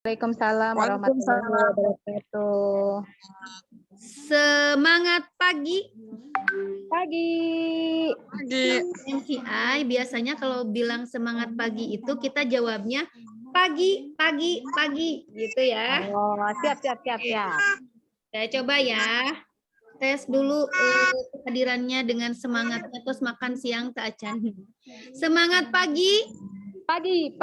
Waalaikumsalam warahmatullahi Waalaikumsalam. wabarakatuh. Semangat pagi. Pagi. MCI biasanya kalau bilang semangat pagi itu kita jawabnya pagi, pagi, pagi gitu ya. Oh, siap. Saya coba ya. Tes dulu kehadirannya dengan semangatnya, terus makan siang tak acan. Semangat pagi. Pagi.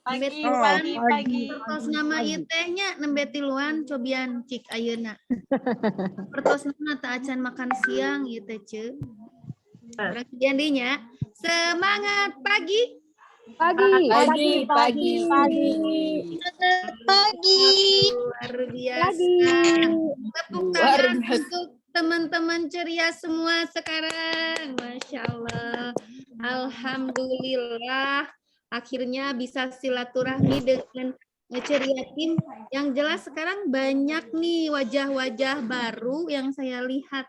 Pertos nama ieu tehnya nembe tiluan cobian cik ayeuna. Pertos nama tak acan makan siang ieu teh ceuk. Jandinya semangat pagi. Pagi. Luar biasa. Tepuk tangan untuk teman-teman ceria semua sekarang. Masya Allah. Alhamdulillah. Akhirnya bisa silaturahmi dengan ceria tim. Yang jelas sekarang banyak nih wajah-wajah baru yang saya lihat.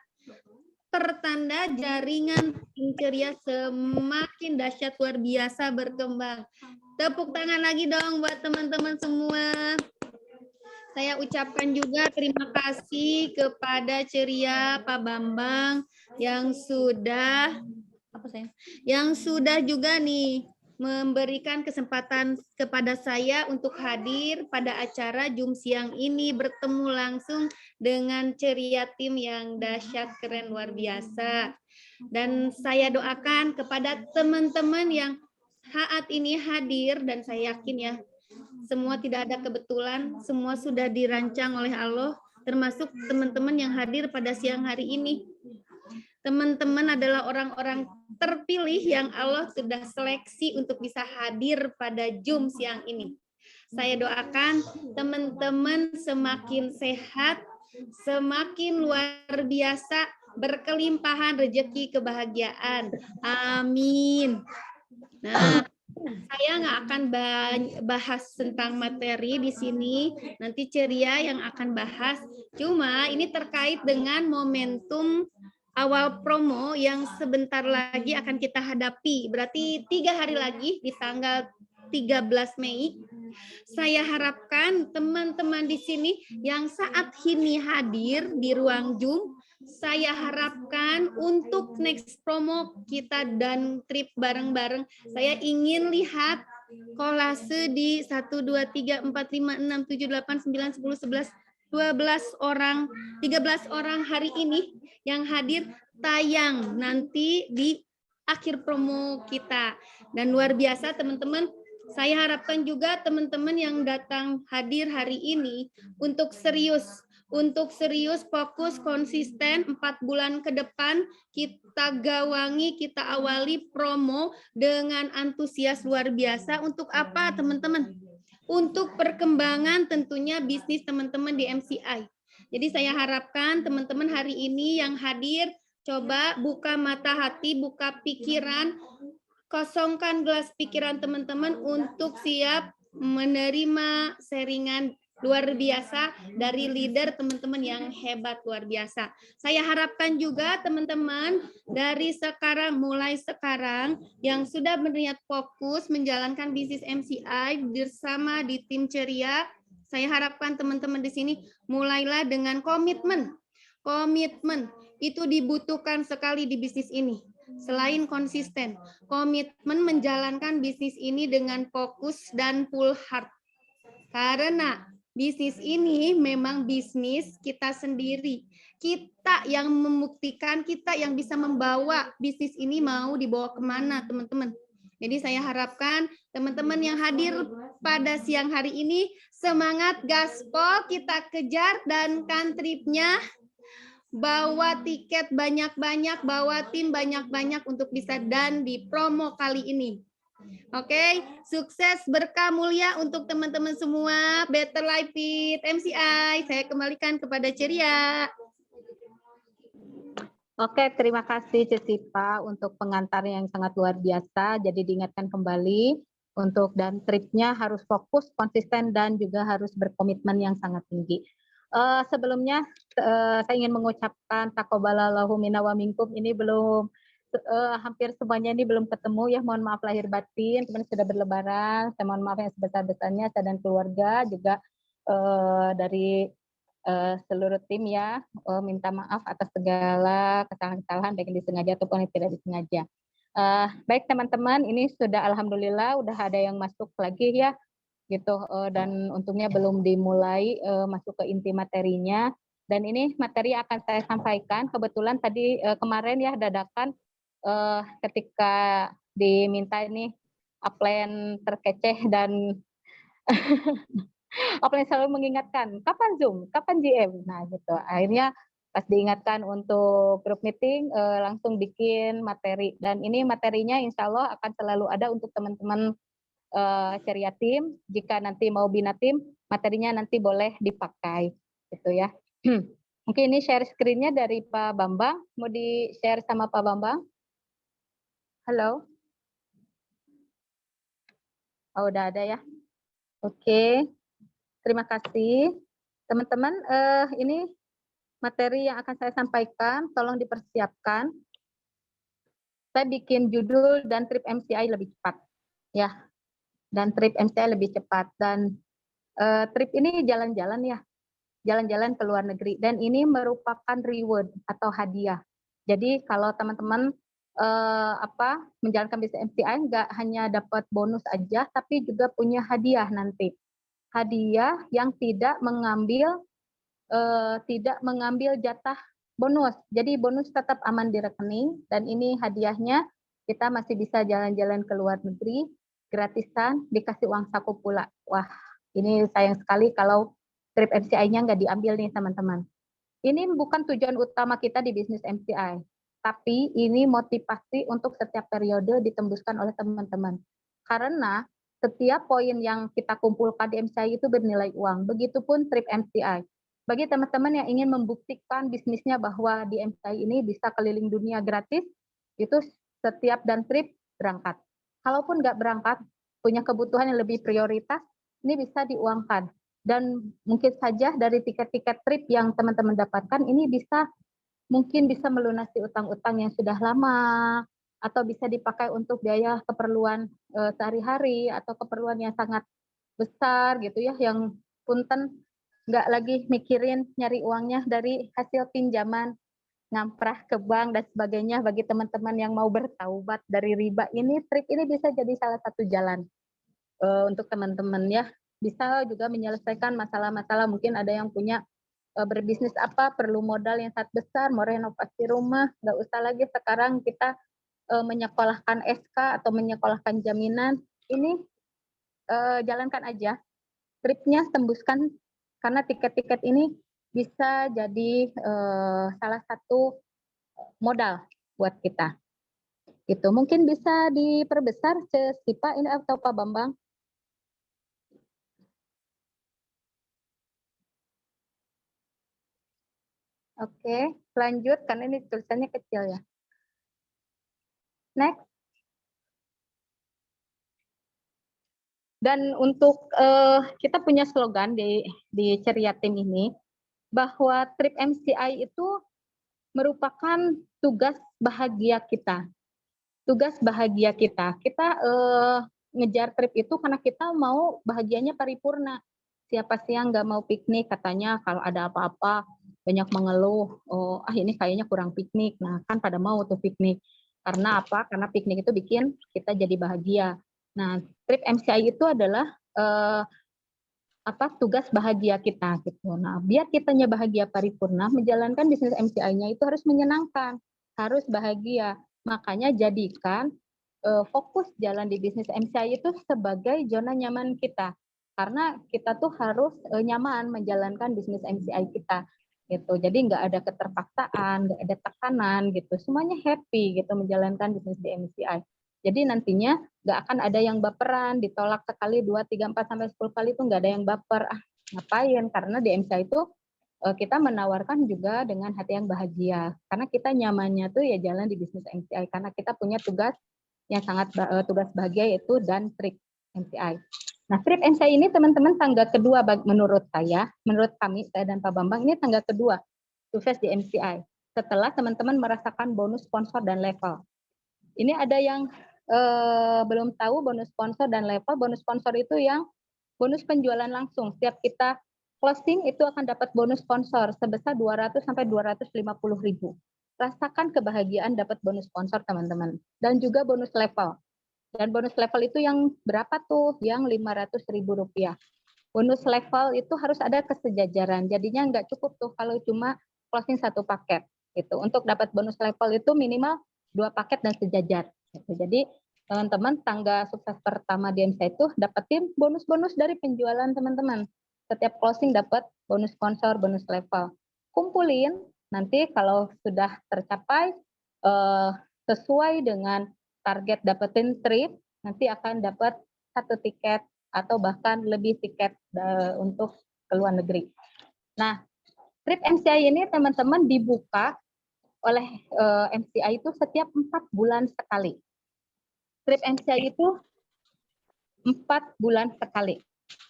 Pertanda jaringan tim ceria semakin dahsyat luar biasa berkembang. Tepuk tangan lagi dong buat teman-teman semua. Saya ucapkan juga terima kasih kepada ceria Pak Bambang yang sudah juga nih memberikan kesempatan kepada saya untuk hadir pada acara Jum Siang ini, bertemu langsung dengan ceria tim yang dahsyat, keren, luar biasa. Dan saya doakan kepada teman-teman yang saat ini hadir, dan saya yakin ya, semua tidak ada kebetulan, semua sudah dirancang oleh Allah, termasuk teman-teman yang hadir pada siang hari ini. Teman-teman adalah orang-orang terpilih yang Allah sudah seleksi untuk bisa hadir pada Jum siang ini. Saya doakan teman-teman semakin sehat, semakin luar biasa, berkelimpahan rezeki kebahagiaan. Amin. Nah, saya nggak akan bahas tentang materi di sini, nanti ceria yang akan bahas. Cuma ini terkait dengan momentum awal promo yang sebentar lagi akan kita hadapi. Berarti 3 hari lagi di tanggal 13 Mei. Saya harapkan teman-teman di sini yang saat ini hadir di ruang Zoom, saya harapkan untuk next promo kita dan trip bareng-bareng. Saya ingin lihat kolase di 1, 2, 3, 4, 5, 6, 7, 8, 9, 10, 11, 12 orang, 13 orang hari ini yang hadir tayang nanti di akhir promo kita. Dan luar biasa teman-teman, saya harapkan juga teman-teman yang datang hadir hari ini untuk serius, fokus, konsisten 4 bulan ke depan kita gawangi, kita awali promo dengan antusias luar biasa. Untuk apa teman-teman? Untuk perkembangan tentunya bisnis teman-teman di MCI. Jadi saya harapkan teman-teman hari ini yang hadir, coba buka mata hati, buka pikiran, kosongkan gelas pikiran teman-teman untuk siap menerima sharingan luar biasa dari leader teman-teman yang hebat luar biasa. Saya harapkan juga teman-teman dari sekarang, mulai sekarang yang sudah berniat fokus menjalankan bisnis MCI bersama di tim ceria, saya harapkan teman-teman di sini mulailah dengan komitmen. Komitmen itu dibutuhkan sekali di bisnis ini. Selain konsisten, komitmen menjalankan bisnis ini dengan fokus dan full heart. Karena bisnis ini memang bisnis kita sendiri. Kita yang membuktikan, kita yang bisa membawa bisnis ini mau dibawa kemana, teman-teman. Jadi saya harapkan teman-teman yang hadir pada siang hari ini, semangat gaspol, kita kejar dan kan tripnya. Bawa tiket banyak-banyak, bawa tim banyak-banyak untuk bisa dan di promo kali ini. Oke, sukses berkah mulia untuk teman-teman semua. Better Life with MCI. Saya kembalikan kepada ceria. Oke, terima kasih Cecipa untuk pengantarnya yang sangat luar biasa. Jadi diingatkan kembali untuk dan tripnya harus fokus, konsisten dan juga harus berkomitmen yang sangat tinggi. Sebelumnya saya ingin mengucapkan taqabbalallahu minna wa minkum, ini belum hampir semuanya ini belum ketemu ya, mohon maaf lahir batin, teman sudah berlebaran, saya mohon maaf yang sebesar-besarnya, saya dan keluarga juga dari seluruh tim ya, minta maaf atas segala kesalahan-kesalahan baik yang disengaja ataupun yang tidak disengaja. Baik teman-teman, ini sudah alhamdulillah udah ada yang masuk lagi ya, gitu, dan untungnya belum dimulai masuk ke inti materinya. Dan ini materi akan saya sampaikan, kebetulan tadi kemarin ya dadakan ketika diminta ini upline terkeceh dan upline selalu mengingatkan, kapan Zoom, kapan GM. Nah gitu, akhirnya pas diingatkan untuk group meeting langsung bikin materi. Dan ini materinya insya Allah akan selalu ada untuk teman-teman Ceria Tim. Jika nanti mau bina tim, materinya nanti boleh dipakai, gitu ya. Mungkin ini share screen-nya dari Pak Bambang. Mau di-share sama Pak Bambang? Halo? Oh, udah ada ya? Oke, terima kasih. Teman-teman, ini materi yang akan saya sampaikan, tolong dipersiapkan. Saya bikin judul dan trip MCI lebih cepat, ya. Dan trip MCI lebih cepat. Dan trip ini jalan-jalan ya, jalan-jalan ke luar negeri. Dan ini merupakan reward atau hadiah. Jadi kalau teman-teman menjalankan bisnis MCI nggak hanya dapat bonus aja, tapi juga punya hadiah nanti. Hadiah yang tidak mengambil jatah bonus. Jadi bonus tetap aman di rekening dan ini hadiahnya kita masih bisa jalan-jalan ke luar negeri gratisan, dikasih uang saku pula. Wah, ini sayang sekali kalau trip MCI-nya nggak diambil nih teman-teman. Ini bukan tujuan utama kita di bisnis MCI, tapi ini motivasi untuk setiap periode ditembuskan oleh teman-teman. Karena setiap poin yang kita kumpulkan di MCI itu bernilai uang. Begitupun trip MCI. Bagi teman-teman yang ingin membuktikan bisnisnya bahwa di MCI ini bisa keliling dunia gratis, itu setiap dan trip berangkat. Kalaupun nggak berangkat, punya kebutuhan yang lebih prioritas, ini bisa diuangkan. Dan mungkin saja dari tiket-tiket trip yang teman-teman dapatkan, ini mungkin bisa melunasi utang-utang yang sudah lama, atau bisa dipakai untuk biaya keperluan sehari-hari, atau keperluan yang sangat besar gitu ya, yang punten nggak lagi mikirin nyari uangnya dari hasil pinjaman, ngamprah ke bank dan sebagainya. Bagi teman-teman yang mau bertaubat dari riba ini, trip ini bisa jadi salah satu jalan untuk teman-teman ya. Bisa juga menyelesaikan masalah-masalah, mungkin ada yang punya berbisnis apa, perlu modal yang sangat besar, mau renovasi rumah, nggak usah lagi sekarang kita menyekolahkan SK atau menyekolahkan jaminan, ini jalankan aja, tripnya tembuskan, karena tiket-tiket ini bisa jadi salah satu modal buat kita. Itu mungkin bisa diperbesar si Pak ini atau Pak Bambang. Oke, lanjut karena ini tulisannya kecil ya. Next. Dan untuk kita punya slogan di Ceria Tim ini, bahwa trip MCI itu merupakan tugas bahagia kita. Tugas bahagia kita. Kita ngejar trip itu karena kita mau bahagianya paripurna. Siapa sih yang nggak mau piknik? Katanya kalau ada apa-apa banyak mengeluh. Oh, ini kayaknya kurang piknik. Nah, kan pada mau tuh piknik. Karena apa? Karena piknik itu bikin kita jadi bahagia. Nah, trip MCI itu adalah tugas bahagia kita gitu. Nah, biar kitanya bahagia paripurna, menjalankan bisnis MCI-nya itu harus menyenangkan, harus bahagia. Makanya jadikan fokus jalan di bisnis MCI itu sebagai zona nyaman kita. Karena kita tuh harus nyaman menjalankan bisnis MCI kita gitu. Jadi nggak ada keterpaksaan, nggak ada tekanan gitu. Semuanya happy gitu menjalankan bisnis di MCI. Jadi nantinya nggak akan ada yang baperan, ditolak sekali, 2, 3, 4, sampai 10 kali itu nggak ada yang baper. Ngapain? Karena di MCI itu kita menawarkan juga dengan hati yang bahagia. Karena kita nyamannya tuh ya jalan di bisnis MCI. Karena kita punya tugas yang sangat tugas bahagia yaitu dan trip MCI. Nah, trip MCI ini teman-teman tangga kedua menurut saya, menurut kami, saya dan Pak Bambang, ini tangga kedua sukses di MCI. Setelah teman-teman merasakan bonus sponsor dan level. Ini ada yang belum tahu bonus sponsor dan level. Bonus sponsor itu yang bonus penjualan langsung. Setiap kita closing itu akan dapat bonus sponsor sebesar 200 sampai 250.000. Rasakan kebahagiaan dapat bonus sponsor teman-teman. Dan juga bonus level. Dan bonus level itu yang berapa tuh? Yang Rp500.000. Bonus level itu harus ada kesejajaran. Jadinya nggak cukup tuh kalau cuma closing satu paket. Gitu. Untuk dapat bonus level itu minimal 2 paket dan sejajar. Gitu. Jadi teman-teman tangga sukses pertama di MCI itu dapetin bonus-bonus dari penjualan teman-teman. Setiap closing dapat bonus sponsor, bonus level. Kumpulin, nanti kalau sudah tercapai sesuai dengan target dapetin trip, nanti akan dapat 1 tiket atau bahkan lebih tiket untuk ke luar negeri. Nah, trip MCI ini teman-teman dibuka oleh MCI itu setiap 4 bulan sekali. Trip MCI itu 4 bulan sekali,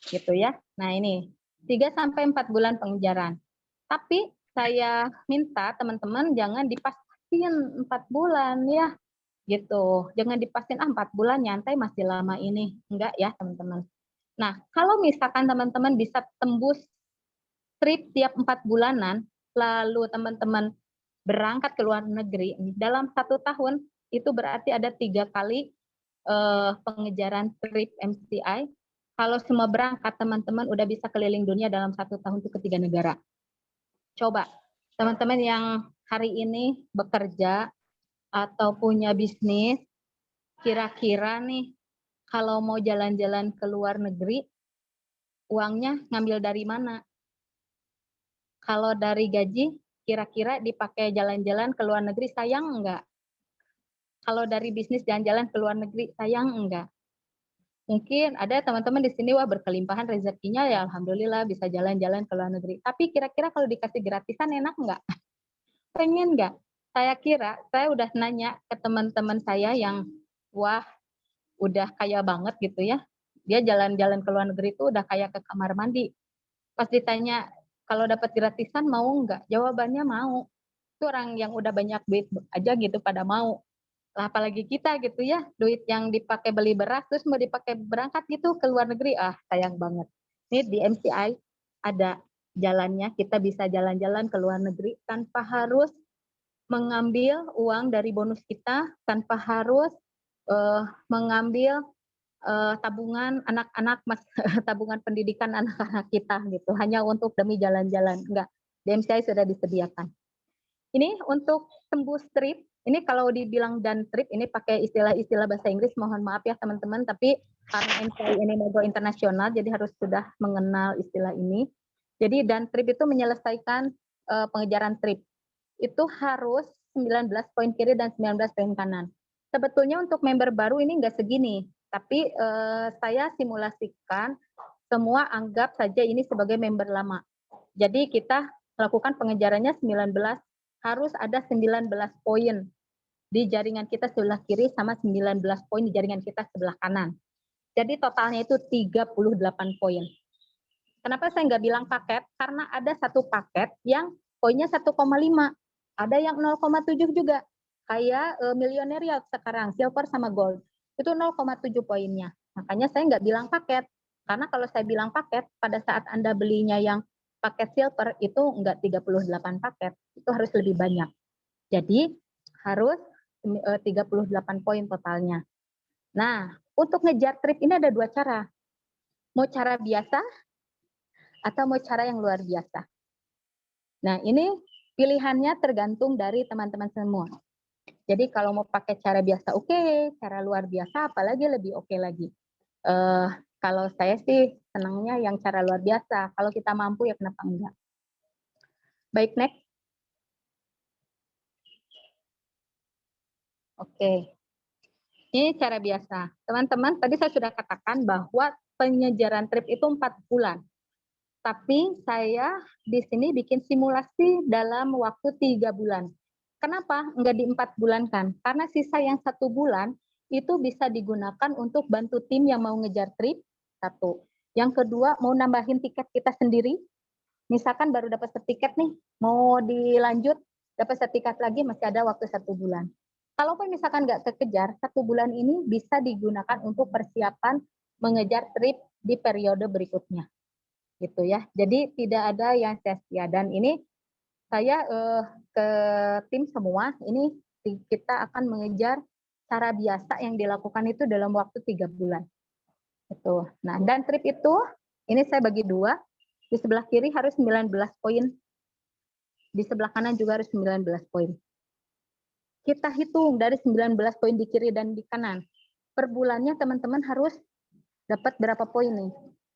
gitu ya. Nah ini 3 sampai 4 bulan pengejaran. Tapi saya minta teman-teman jangan dipastiin 4 bulan ya, gitu. Jangan dipastiin 4 bulan nyantai masih lama ini, enggak ya teman-teman. Nah kalau misalkan teman-teman bisa tembus trip tiap 4 bulanan, lalu teman-teman berangkat ke luar negeri dalam 1 tahun, itu berarti ada 3 kali pengejaran trip MCI. Kalau semua berangkat, teman-teman udah bisa keliling dunia dalam 1 tahun itu ke 3 negara. Coba, teman-teman yang hari ini bekerja atau punya bisnis, kira-kira nih kalau mau jalan-jalan ke luar negeri, uangnya ngambil dari mana? Kalau dari gaji, kira-kira dipakai jalan-jalan ke luar negeri sayang enggak? Kalau dari bisnis jalan-jalan ke luar negeri sayang enggak? Mungkin ada teman-teman di sini wah berkelimpahan rezekinya ya alhamdulillah bisa jalan-jalan ke luar negeri. Tapi kira-kira kalau dikasih gratisan enak enggak? Pengen enggak? Saya kira saya udah nanya ke teman-teman saya yang wah udah kaya banget gitu ya. Dia jalan-jalan ke luar negeri itu udah kayak ke kamar mandi. Pas ditanya kalau dapat gratisan mau enggak? Jawabannya mau. Itu orang yang udah banyak duit aja gitu pada mau. Lah apalagi kita gitu ya, duit yang dipakai beli beras terus mau dipakai berangkat gitu ke luar negeri, sayang banget. Ini di MCI ada jalannya, kita bisa jalan-jalan ke luar negeri tanpa harus mengambil uang dari bonus kita, tanpa harus mengambil tabungan anak-anak, tabungan pendidikan anak-anak kita gitu, hanya untuk demi jalan-jalan, enggak. Di MCI sudah disediakan. Ini untuk tembus trip, ini kalau dibilang dan trip, ini pakai istilah-istilah bahasa Inggris, mohon maaf ya teman-teman, tapi karena MCI ini logo internasional, jadi harus sudah mengenal istilah ini. Jadi dan trip itu menyelesaikan pengejaran trip. Itu harus 19 poin kiri dan 19 poin kanan. Sebetulnya untuk member baru ini enggak segini, tapi saya simulasikan semua anggap saja ini sebagai member lama. Jadi kita lakukan pengejarannya 19, harus ada 19 poin di jaringan kita sebelah kiri sama 19 poin di jaringan kita sebelah kanan. Jadi totalnya itu 38 poin. Kenapa saya nggak bilang paket? Karena ada satu paket yang poinnya 1,5. Ada yang 0,7 juga. Kayak milioner ya sekarang, silver sama gold. Itu 0,7 poinnya. Makanya saya nggak bilang paket. Karena kalau saya bilang paket, pada saat Anda belinya yang paket silver itu enggak 38 paket, itu harus lebih banyak. Jadi harus 38 poin totalnya. Nah, untuk ngejar trip ini ada 2 cara. Mau cara biasa atau mau cara yang luar biasa. Nah, ini pilihannya tergantung dari teman-teman semua. Jadi kalau mau pakai cara biasa oke, cara luar biasa apalagi lebih oke lagi. Kalau saya sih senangnya yang cara luar biasa. Kalau kita mampu ya kenapa enggak. Baik, next. Oke. Ini cara biasa. Teman-teman, tadi saya sudah katakan bahwa pengejaran trip itu 4 bulan. Tapi saya di sini bikin simulasi dalam waktu 3 bulan. Kenapa enggak di 4 bulan kan? Karena sisa yang 1 bulan itu bisa digunakan untuk bantu tim yang mau ngejar trip, 1. Yang kedua, mau nambahin tiket kita sendiri. Misalkan baru dapat setiket nih, mau dilanjut, dapat setiket lagi masih ada waktu 1 bulan. Kalaupun misalkan nggak kekejar, 1 bulan ini bisa digunakan untuk persiapan mengejar trip di periode berikutnya, gitu ya. Jadi tidak ada yang sia-sia dan ini saya ke tim semua, ini kita akan mengejar cara biasa yang dilakukan itu dalam waktu 3 bulan. Itu. Nah, dan trip itu ini saya bagi 2, di sebelah kiri harus 19 poin, di sebelah kanan juga harus 19 poin. Kita hitung dari 19 poin di kiri dan di kanan. Per bulannya teman-teman harus dapat berapa poin nih?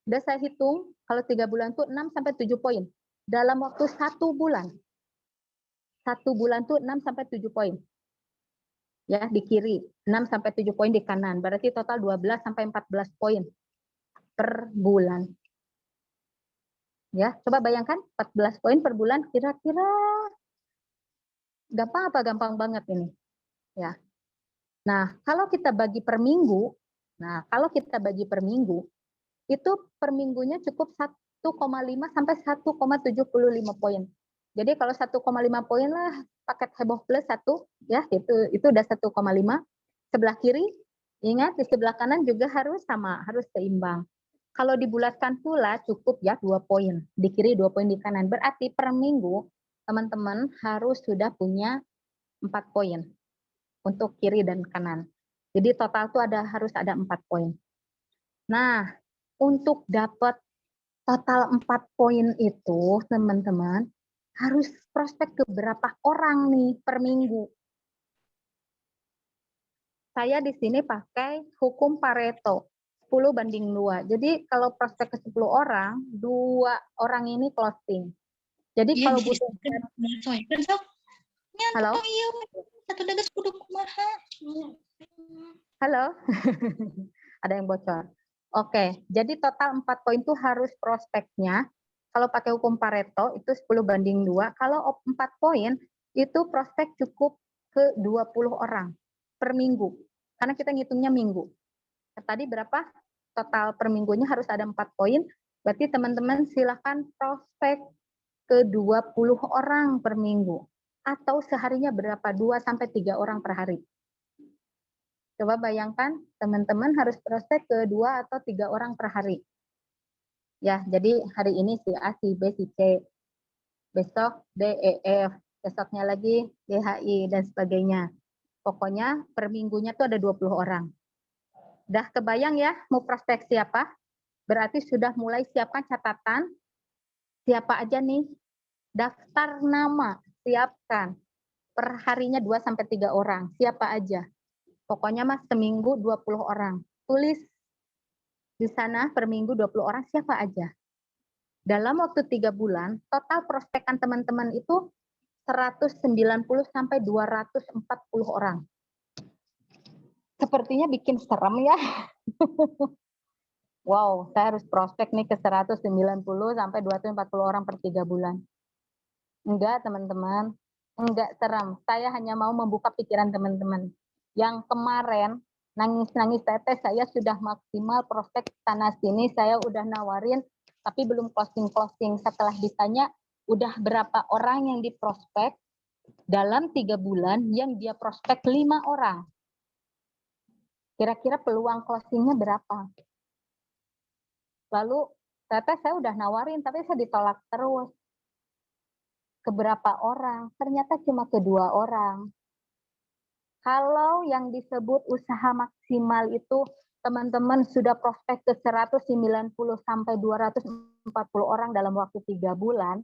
Udah saya hitung, kalau 3 bulan tuh 6 sampai 7 poin. Dalam waktu 1 bulan. 1 bulan tuh 6 sampai 7 poin. Ya, di kiri, 6 sampai 7 poin di kanan. Berarti total 12 sampai 14 poin per bulan. Ya, coba bayangkan 14 poin per bulan kira-kira gampang apa gampang banget ini? Ya. Nah, kalau kita bagi per minggu, itu per minggunya cukup 1,5 sampai 1,75 poin. Jadi kalau 1,5 poin lah paket heboh plus 1 ya, itu udah 1,5. Sebelah kiri, ingat di sebelah kanan juga harus sama, harus seimbang. Kalau dibulatkan pula cukup ya 2 poin. Di kiri 2 poin di kanan. Berarti per minggu teman-teman harus sudah punya 4 poin untuk kiri dan kanan. Jadi total tuh harus ada 4 poin. Nah, untuk dapat total 4 poin itu, teman-teman, harus prospek ke berapa orang nih per minggu. Saya di sini pakai hukum Pareto, 10/2. Jadi kalau prospek ke 10 orang, 2 orang ini closing. Jadi Iya, kalau butuh halo? satu dagas kudu kumaha. Halo? Ada yang bocor. Oke, jadi total 4 poin itu harus prospeknya. Kalau pakai hukum Pareto itu 10/2. Kalau 4 poin itu prospek cukup ke 20 orang per minggu. Karena kita ngitungnya minggu. Tadi berapa? Total per minggunya harus ada 4 poin. Berarti teman-teman silakan prospek ke 20 orang per minggu. Atau seharinya berapa? 2 sampai 3 orang per hari. Coba bayangkan teman-teman harus prospek ke 2 atau 3 orang per hari. Ya, jadi hari ini si A, si B, si C. Besok D, E, F. Besoknya lagi D, H, I, dan sebagainya. Pokoknya per minggunya tuh ada 20 orang. Udah kebayang ya mau prospek siapa? Berarti sudah mulai siapkan catatan. Siapa aja nih? Daftar nama, siapkan. Per harinya 2 sampai 3 orang. Siapa aja? Pokoknya mas seminggu 20 orang. Tulis di sana per minggu 20 orang siapa aja. Dalam waktu 3 bulan, total prospekan teman-teman itu 190 sampai 240 orang. Sepertinya bikin serem ya. Wow, saya harus prospek nih ke 190 sampai 240 orang per 3 bulan. Enggak, teman-teman. Enggak serem. Saya hanya mau membuka pikiran teman-teman. Yang kemarin nangis-nangis tetes saya sudah maksimal prospek sana sini, saya udah nawarin tapi belum closing. Setelah ditanya udah berapa orang yang diprospek dalam 3 bulan yang dia prospek 5 orang. Kira-kira peluang closingnya berapa? Lalu tetes saya udah nawarin tapi saya ditolak terus. Keberapa orang? Ternyata cuma kedua orang. Kalau yang disebut usaha maksimal itu teman-teman sudah prospek ke 190 sampai 240 orang dalam waktu 3 bulan,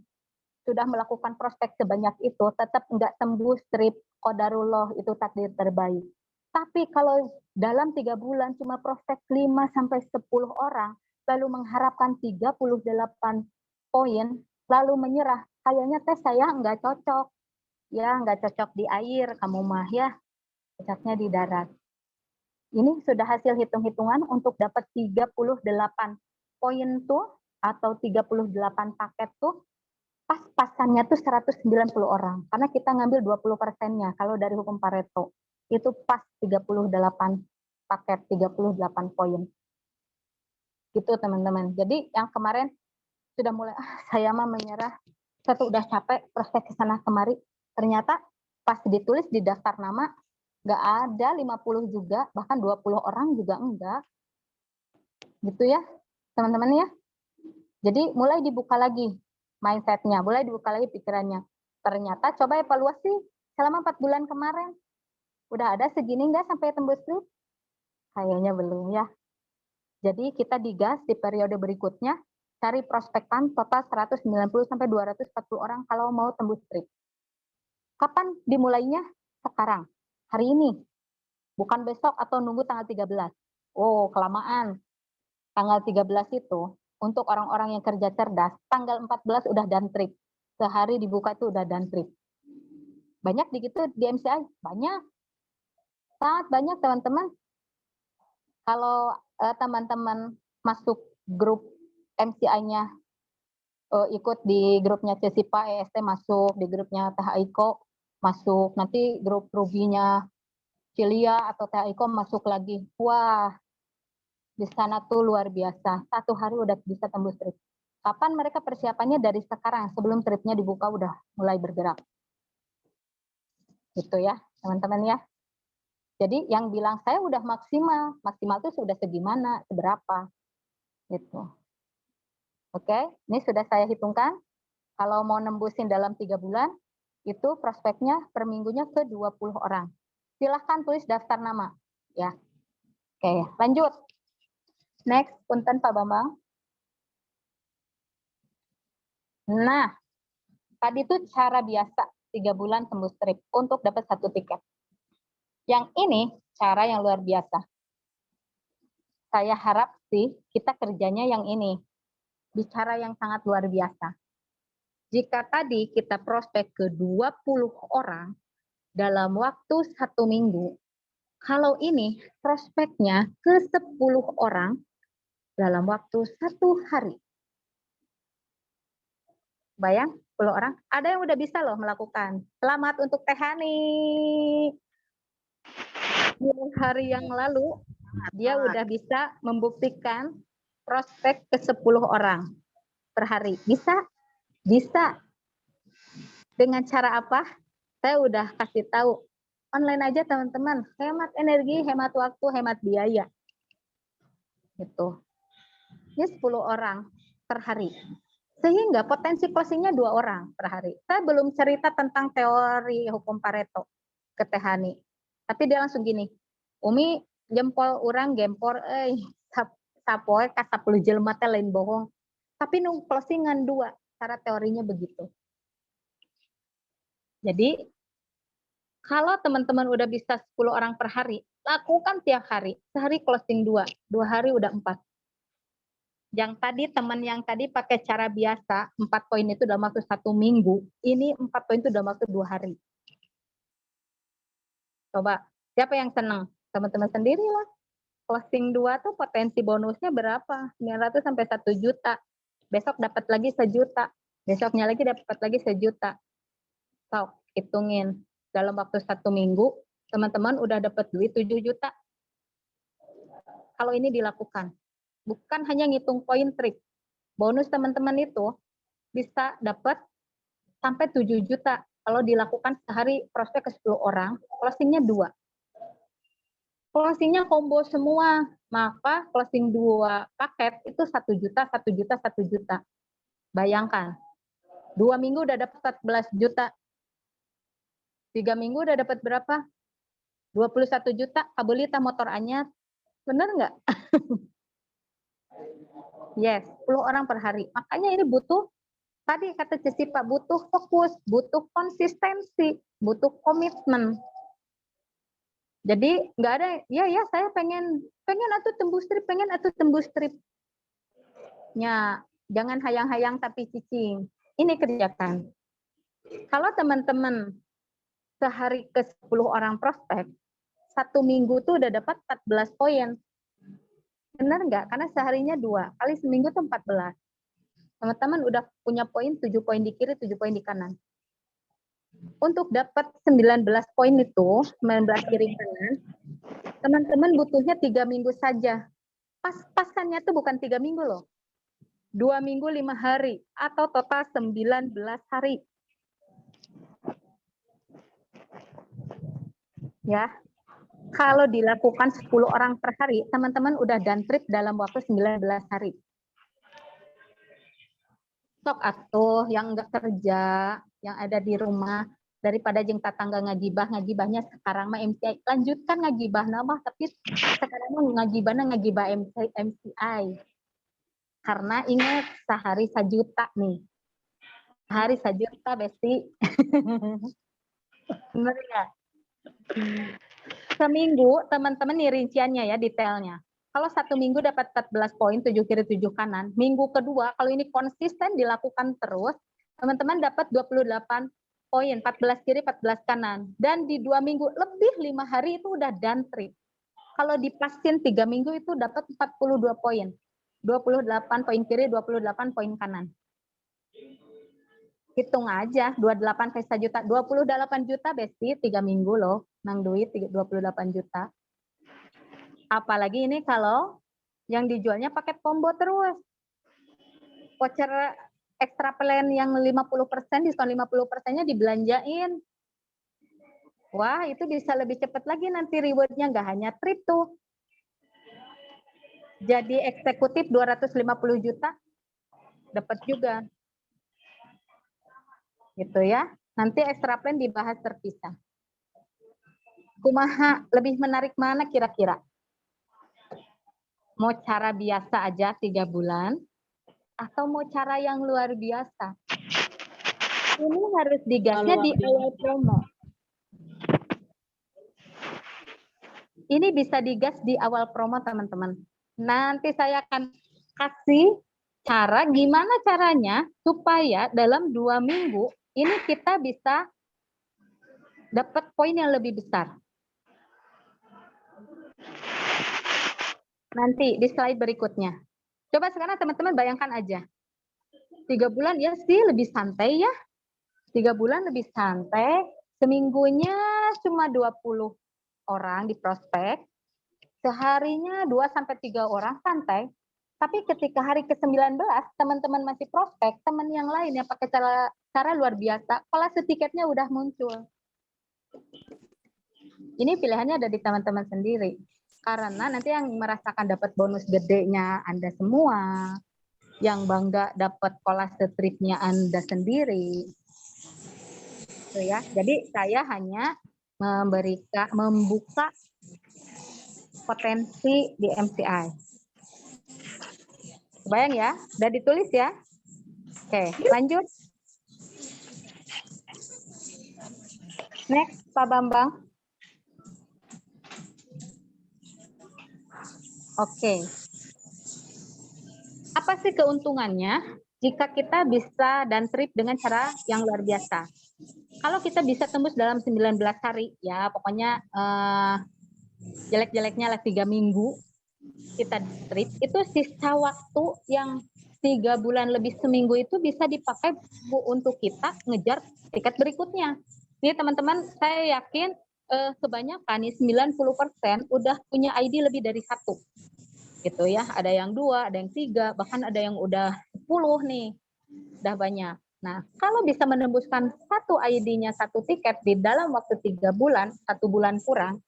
sudah melakukan prospek sebanyak itu, tetap enggak tembus strip qadarullah, itu takdir terbaik. Tapi kalau dalam 3 bulan cuma prospek 5 sampai 10 orang, lalu mengharapkan 38 poin, lalu menyerah, kayaknya tes saya enggak cocok. Ya, enggak cocok di air, kamu mah ya, cocoknya di darat. Ini sudah hasil hitung-hitungan untuk dapat 38 poin tuh atau 38 paket tuh pas-pasannya tuh 190 orang. Karena kita ngambil 20%-nya kalau dari hukum Pareto. Itu pas 38 paket, 38 poin. Gitu teman-teman. Jadi yang kemarin sudah mulai, saya mah menyerah. Saya tuh udah capek prospek ke sana kemari. Ternyata pas ditulis di daftar nama, Nggak ada 50 juga, bahkan 20 orang juga enggak. Gitu ya, teman-teman ya. Jadi mulai dibuka lagi mindset-nya, mulai dibuka lagi pikirannya. Ternyata coba evaluasi selama 4 bulan kemarin. Udah ada segini nggak sampai tembus strip? Kayaknya belum ya. Jadi kita digas di periode berikutnya, cari prospektan total 190 sampai 240 orang kalau mau tembus strip. Kapan dimulainya? Sekarang, hari ini. Bukan besok atau nunggu tanggal 13. Oh, kelamaan. Tanggal 13 itu, untuk orang-orang yang kerja cerdas, tanggal 14 udah done trip. Sehari dibuka itu udah done trip. Banyak begitu di MCI? Banyak. Sangat banyak teman-teman. Kalau teman-teman masuk grup MCI-nya, ikut di grupnya Cesipa, EST masuk, di grupnya THIKO masuk, nanti grup Ruby-nya Cilia atau THIKO masuk lagi. Wah, di sana tuh luar biasa. 1 hari udah bisa tembus trip. Kapan mereka persiapannya? Dari sekarang, sebelum tripnya dibuka udah mulai bergerak. Gitu ya, teman-teman ya. Jadi yang bilang saya udah maksimal, maksimal itu sudah segimana, seberapa, gitu. Oke, ini sudah saya hitungkan. Kalau mau nembusin dalam 3 bulan, itu prospeknya per minggunya ke 20 orang. Silahkan tulis daftar nama, ya. Oke, lanjut. Next, punten Pak Bambang. Nah, tadi itu cara biasa 3 bulan tembus trip untuk dapat 1 tiket. Yang ini cara yang luar biasa. Saya harap sih kita kerjanya yang ini. Bicara yang sangat luar biasa. Jika tadi kita prospek ke 20 orang dalam waktu 1 minggu, kalau ini prospeknya ke 10 orang dalam waktu 1 hari. Bayang, 10 orang. Ada yang udah bisa loh melakukan. Selamat untuk Teh Hani. 10 hari yang lalu, dia udah bisa membuktikan prospek ke 10 orang per hari. Bisa? Bisa. Dengan cara apa? Saya udah kasih tahu. Online aja teman-teman. Hemat energi, hemat waktu, hemat biaya. Gitu. Ini 10 orang per hari. Sehingga potensi closing-nya 2 orang per hari. Saya belum cerita tentang teori hukum Pareto ke Teh Hani. Tapi dia langsung gini, Umi jempol orang gempor, sapoe ka 10 jelema teh lain bohong. Tapi nu closingan 2, cara teorinya begitu. Jadi kalau teman-teman udah bisa 10 orang per hari, lakukan tiap hari. Sehari closing 2, 2 hari udah 4. Yang tadi teman yang tadi pakai cara biasa, 4 poin itu dalam waktu 1 minggu, ini 4 poin itu dalam waktu 2 hari. Coba, siapa yang senang? Teman-teman sendirilah. Closing 2 tuh potensi bonusnya berapa? 900 sampai 1 juta. Besok dapat lagi 1 juta. Besoknya lagi dapat lagi 1 juta. So, hitungin. Dalam waktu 1 minggu, teman-teman udah dapat duit 7 juta. Kalau ini dilakukan. Bukan hanya ngitung poin trik. Bonus teman-teman itu bisa dapat sampai 7 juta. Kalau dilakukan sehari prospek ke 10 orang, closingnya 2. Closingnya combo semua, maka closing 2 paket itu 1 juta, 1 juta, 1 juta. Bayangkan, 2 minggu udah dapat 14 juta. 3 minggu udah dapat berapa? 21 juta, kabulita motor anyar. Bener nggak? Yes, 10 orang per hari. Makanya ini butuh, tadi kata Cecipa, butuh fokus, butuh konsistensi, butuh komitmen. Jadi nggak ada, ya saya pengen atuh tembus strip, pengen atuh tembus strip. Ya, jangan hayang-hayang tapi cicing. Ini kerjakan. Kalau teman-teman sehari ke 10 orang prospek, 1 minggu tuh udah dapat 14 poin. Benar nggak? Karena seharinya 2, kali seminggu tuh 14. Teman-teman udah punya poin 7 poin di kiri, 7 poin di kanan. Untuk dapat 19 poin itu, 19 kiri kanan, teman-teman butuhnya 3 minggu saja. Pas-pasannya tuh bukan 3 minggu loh. 2 minggu 5 hari, atau total 19 hari. Ya, Kalau dilakukan 10 orang per hari, teman-teman udah done trip dalam waktu 19 hari. Sok atuh yang enggak kerja, yang ada di rumah, daripada jeung tatangga ngagibahnya sekarang mah MCI. Lanjutkan ngagibah nama, tapi sekarang mah ngagibah MCI. Karena ingat sehari 1 juta nih. Sehari 1 juta, Besti. Bener ya? Seminggu, teman-teman nih rinciannya ya, detailnya. Kalau 1 minggu dapat 14 poin, 7 kiri 7 kanan. Minggu kedua, kalau ini konsisten dilakukan terus, teman-teman dapat 28 poin, 14 kiri, 14 kanan. Dan di 2 minggu lebih 5 hari itu udah done trip. Kalau dipasin 3 minggu itu dapat 42 poin. 28 poin kiri, 28 poin kanan. Hitung aja, 28 kali 1 juta, 28 juta Besti, 3 minggu loh, nang duit 28 juta. Apalagi ini kalau yang dijualnya paket combo terus. Voucher extra plan yang 50%, diskon 50%-nya dibelanjain. Wah, itu bisa lebih cepat lagi nanti reward-nya, nggak hanya trip tuh. Jadi eksekutif 250 juta, dapat juga. Gitu ya. Nanti extra plan dibahas terpisah. Kumaha, lebih menarik mana kira-kira? Mau cara biasa aja 3 bulan, atau mau cara yang luar biasa? Ini harus digasnya di awal promo. Ini bisa digas di awal promo, teman-teman. Nanti saya akan kasih cara gimana caranya supaya dalam 2 minggu ini kita bisa dapat poin yang lebih besar. Nanti di slide berikutnya. Coba sekarang teman-teman bayangkan aja. 3 bulan ya sih lebih santai ya. 3 bulan lebih santai. Seminggunya cuma 20 orang di prospek. Seharinya 2-3 orang santai. Tapi ketika hari ke-19 teman-teman masih prospek, teman yang lain yang pakai cara luar biasa, kolase tiketnya udah muncul. Ini pilihannya ada di teman-teman sendiri. Karena nanti yang merasakan dapat bonus gedenya Anda semua, yang bangga dapat kolase tripnya Anda sendiri. Gitu ya. Jadi saya hanya membuka potensi di MCI. Kebayang ya? Udah ditulis ya? Oke, lanjut. Next, Pak Bambang. Oke. Apa sih keuntungannya jika kita bisa dan trip dengan cara yang luar biasa? Kalau kita bisa tembus dalam 19 hari, ya pokoknya jelek-jeleknya lah 3 minggu kita trip, itu sisa waktu yang 3 bulan lebih seminggu itu bisa dipakai untuk kita ngejar tiket berikutnya. Ini teman-teman, saya yakin kebanyakan nih 90% udah punya ID lebih dari 1. Gitu ya, ada yang 2, ada yang 3, bahkan ada yang udah 10 nih. Udah banyak. Nah, kalau bisa menembuskan 1 ID-nya 1 tiket di dalam waktu 3 bulan, 1 bulan kurang,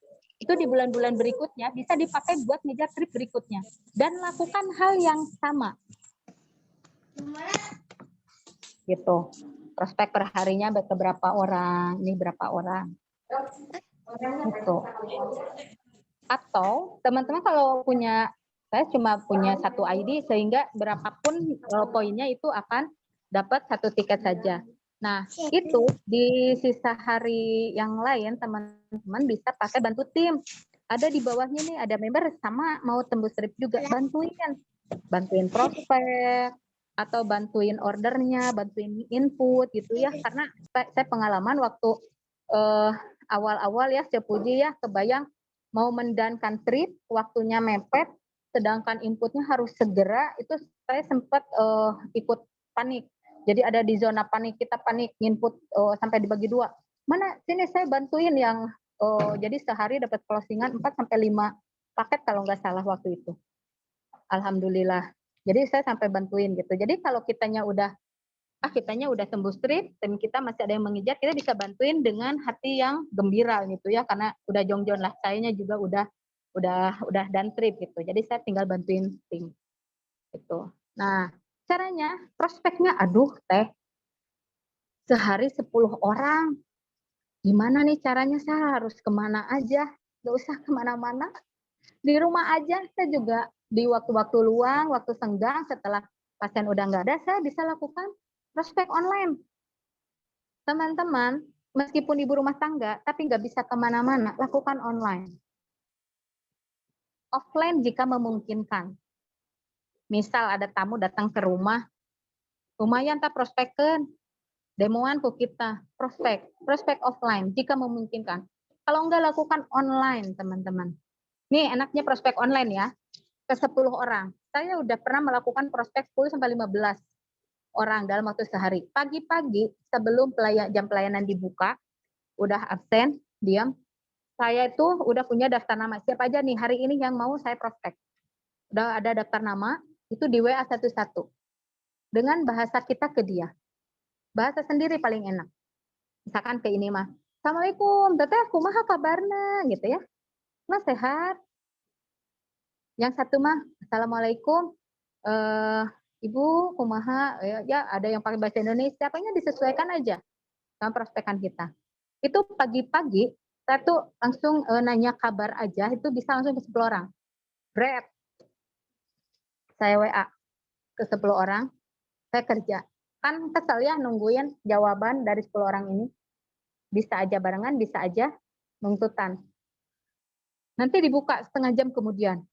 itu di bulan-bulan berikutnya bisa dipakai buat ngejar trip berikutnya. Dan lakukan hal yang sama. Gitu. Prospek perharinya ke berapa orang, ini berapa orang. Gitu. Atau teman-teman kalau punya, saya cuma punya 1 ID sehingga berapapun poinnya itu akan dapat 1 tiket saja. Nah, itu di sisa hari yang lain teman-teman bisa pakai bantu tim. Ada di bawahnya nih, ada member sama mau tembus trip juga, bantuin prospek atau bantuin ordernya, bantuin input gitu ya. Karena saya pengalaman waktu awal-awal ya, Cepuji ya, kebayang mau mendankan trip, waktunya mepet, sedangkan inputnya harus segera, itu saya sempat ikut panik. Jadi ada di zona panik, kita panik, input sampai dibagi 2. Mana, sini saya bantuin yang, jadi sehari dapat closingan 4-5 paket kalau nggak salah waktu itu. Alhamdulillah. Jadi saya sampai bantuin gitu. Jadi kalau kitanya udah kitanya udah tembus trip, tim kita masih ada yang mengejar, kita bisa bantuin dengan hati yang gembira gitu ya, karena udah jongjon lah, sayanya juga udah dan trip gitu. Jadi saya tinggal bantuin tim gitu. Nah, caranya prospeknya, aduh teh, sehari 10 orang. Gimana nih caranya, saya harus kemana aja? Gak usah kemana-mana. Di rumah aja, saya juga di waktu-waktu luang, waktu senggang, setelah pasien udah nggak ada, saya bisa lakukan prospek online. Teman-teman, meskipun ibu rumah tangga, tapi nggak bisa kemana-mana, lakukan online. Offline jika memungkinkan. Misal ada tamu datang ke rumah, lumayan tak prospekkan, demoan ku kita, prospek offline jika memungkinkan. Kalau enggak, lakukan online, teman-teman. Nih enaknya prospek online ya, ke 10 orang. Saya udah pernah melakukan prospek 10 sampai 15 orang dalam waktu sehari. Pagi-pagi sebelum jam pelayanan dibuka, udah absen, diam. Saya itu udah punya daftar nama. Siapa aja nih hari ini yang mau saya prospek. Udah ada daftar nama, itu di WA satu-satu. Dengan bahasa kita ke dia. Bahasa sendiri paling enak. Misalkan ke ini mah, Assalamualaikum, teteh kumaha kabarna gitu ya. Mas sehat. Yang satu mah, Assalamualaikum, Ibu kumaha, ya ada yang pakai bahasa Indonesia, pokoknya disesuaikan aja sama prospekan kita. Itu pagi-pagi, saya tuh langsung nanya kabar aja, itu bisa langsung ke 10 orang. Brad, saya WA ke 10 orang, saya kerja. Kan kesel ya nungguin jawaban dari 10 orang ini. Bisa aja barengan, bisa aja nuntutan. Nanti dibuka setengah jam kemudian.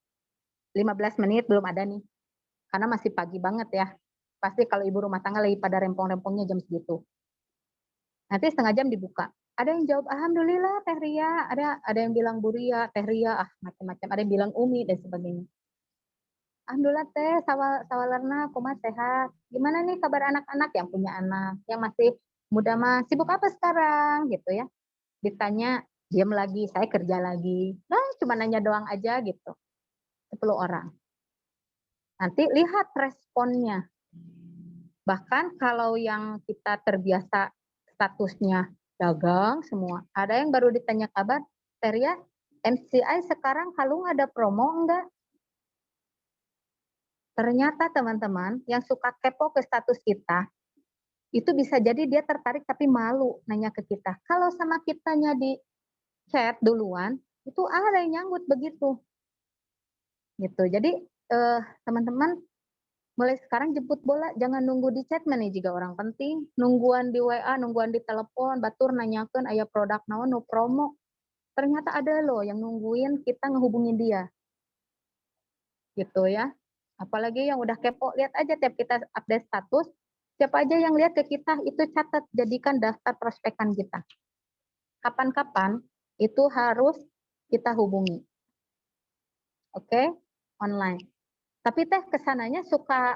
15 menit belum ada nih. Karena masih pagi banget ya. Pasti kalau ibu rumah tangga lagi pada rempong-rempongnya jam segitu. Nanti setengah jam dibuka. Ada yang jawab, Alhamdulillah Teh Ria. Ada yang bilang Bu Ria, Teh Ria, macam-macam. Ada yang bilang Umi dan sebagainya. Alhamdulillah Teh, sawalerna kumaha sehat. Gimana nih kabar anak-anak yang punya anak, yang masih muda mah sibuk apa sekarang gitu ya. Ditanya, diam lagi, saya kerja lagi. Nah, cuma nanya doang aja gitu. 10 orang. Nanti lihat responnya. Bahkan kalau yang kita terbiasa statusnya dagang semua, ada yang baru ditanya kabar, Teria, MCI sekarang kalung ada promo enggak? Ternyata teman-teman yang suka kepo ke status kita, itu bisa jadi dia tertarik tapi malu nanya ke kita. Kalau sama kitanya di chat duluan, itu ada yang nyanggut begitu. Gitu. Jadi teman-teman mulai sekarang jemput bola, jangan nunggu di chat nih jika orang penting, nungguan di WA, nungguan di telepon, batur nanyakan aya produk naon nu promo. Ternyata ada loh yang nungguin kita ngehubungin dia. Gitu ya. Apalagi yang udah kepo, lihat aja tiap kita update status, siapa aja yang lihat ke kita, itu catat, jadikan daftar prospekan kita. Kapan-kapan itu harus kita hubungi. Oke, online. Tapi teh kesananya suka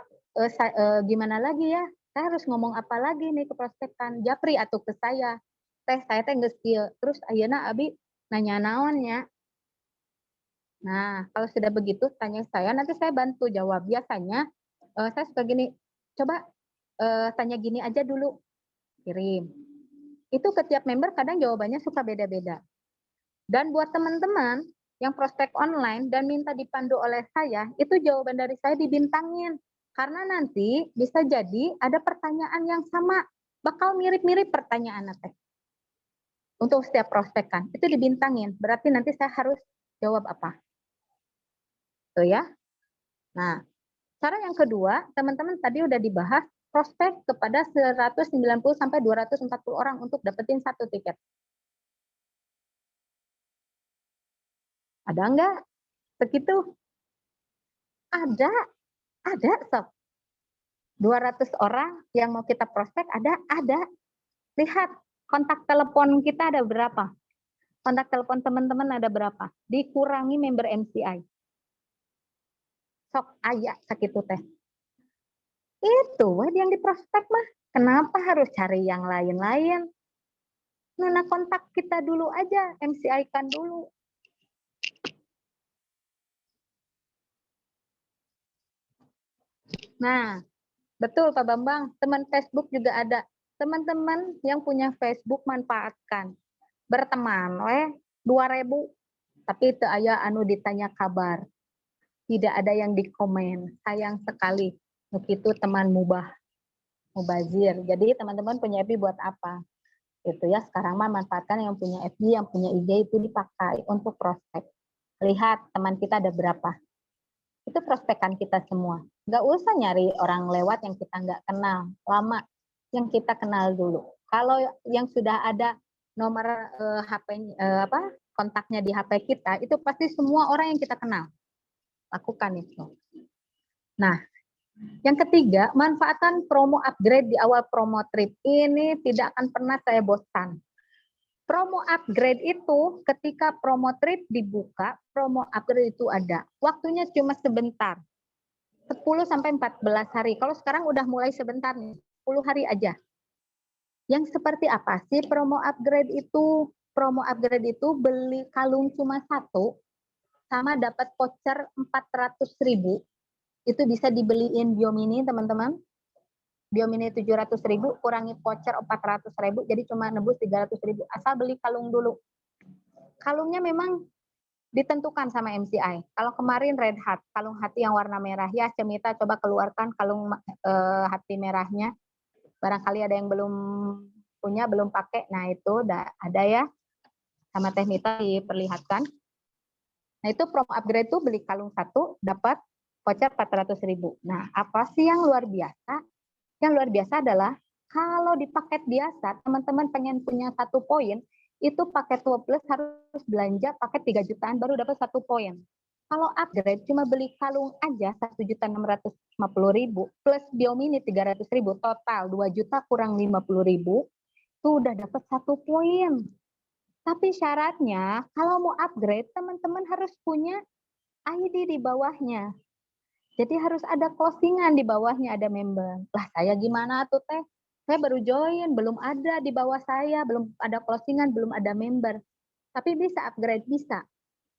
gimana lagi ya? Saya harus ngomong apa lagi nih ke prospekan? Japri atau ke saya? Saya teh nggak skill. Terus ayeuna abi nanya naonnya. Nah, kalau sudah begitu tanya saya, nanti saya bantu jawab. Biasanya saya suka gini, coba tanya gini aja dulu, kirim. Itu ke tiap member kadang jawabannya suka beda-beda. Dan buat teman-teman yang prospek online dan minta dipandu oleh saya, itu jawaban dari saya dibintangin. Karena nanti bisa jadi ada pertanyaan yang sama, bakal mirip-mirip pertanyaan teh. Untuk setiap prospekan, itu dibintangin. Berarti nanti saya harus jawab apa. Tuh ya. Nah, cara yang kedua, teman-teman tadi udah dibahas prospek kepada 190 sampai 240 orang untuk dapetin satu tiket. Ada enggak? Begitu? Ada sob. 200 orang yang mau kita prospek ada. Lihat kontak telepon kita ada berapa? Kontak telepon teman-teman ada berapa? Dikurangi member MCI. Sok aya sakitu teh. Itu yang diprospek mah. Kenapa harus cari yang lain-lain? Nah, kontak kita dulu aja, MCI kan dulu. Nah, Betul Pak Bambang, teman Facebook juga ada. Teman-teman yang punya Facebook manfaatkan. Berteman, 2000, tapi teu aya anu ditanya kabar. Tidak ada yang dikomen. Sayang sekali. Begitu teman mubazir. Jadi teman-teman punya FB buat apa? Itu ya, sekarang mah manfaatkan yang punya FB, yang punya IG itu dipakai untuk prospek. Lihat teman kita ada berapa. Itu prospekan kita semua. Nggak usah nyari orang lewat yang kita nggak kenal. Lama yang kita kenal dulu. Kalau yang sudah ada nomor HP kontaknya di HP kita, itu pasti semua orang yang kita kenal. Lakukan itu. Nah, yang ketiga, manfaatkan promo upgrade di awal promo trip. Ini tidak akan pernah saya bosan. Promo upgrade itu ketika promo trip dibuka, promo upgrade itu ada. Waktunya cuma sebentar. 10 sampai 14 hari. Kalau sekarang udah mulai sebentar nih, 10 hari aja. Yang seperti apa sih promo upgrade itu? Promo upgrade itu beli kalung cuma 1 sama dapat voucher 400.000. Itu bisa dibeliin Biomini, teman-teman. Biomini 700.000 kurangi voucher 400.000, jadi cuma nebus 300.000. Asal beli kalung dulu. Kalungnya memang ditentukan sama MCI. Kalau kemarin Red Heart, kalung hati yang warna merah, ya Cemita coba keluarkan kalung hati merahnya. Barangkali ada yang belum punya, belum pakai. Nah itu udah ada ya, sama Teh Mita diperlihatkan. Nah itu promo upgrade itu beli kalung 1 dapat voucher 400.000. Nah apa sih yang luar biasa? Yang luar biasa adalah kalau di paket biasa, teman-teman pengen punya 1 poin, itu paket 2 plus harus belanja paket 3 jutaan baru dapat 1 poin. Kalau upgrade cuma beli kalung aja 1.650.000 plus Biomini 300.000, total 2 juta kurang 50.000, itu udah dapat 1 poin. Tapi syaratnya kalau mau upgrade, teman-teman harus punya ID di bawahnya. Jadi harus ada closingan di bawahnya, ada member. Lah saya gimana tuh Teh? Saya baru join, belum ada di bawah saya, belum ada closingan, belum ada member. Tapi bisa upgrade, bisa.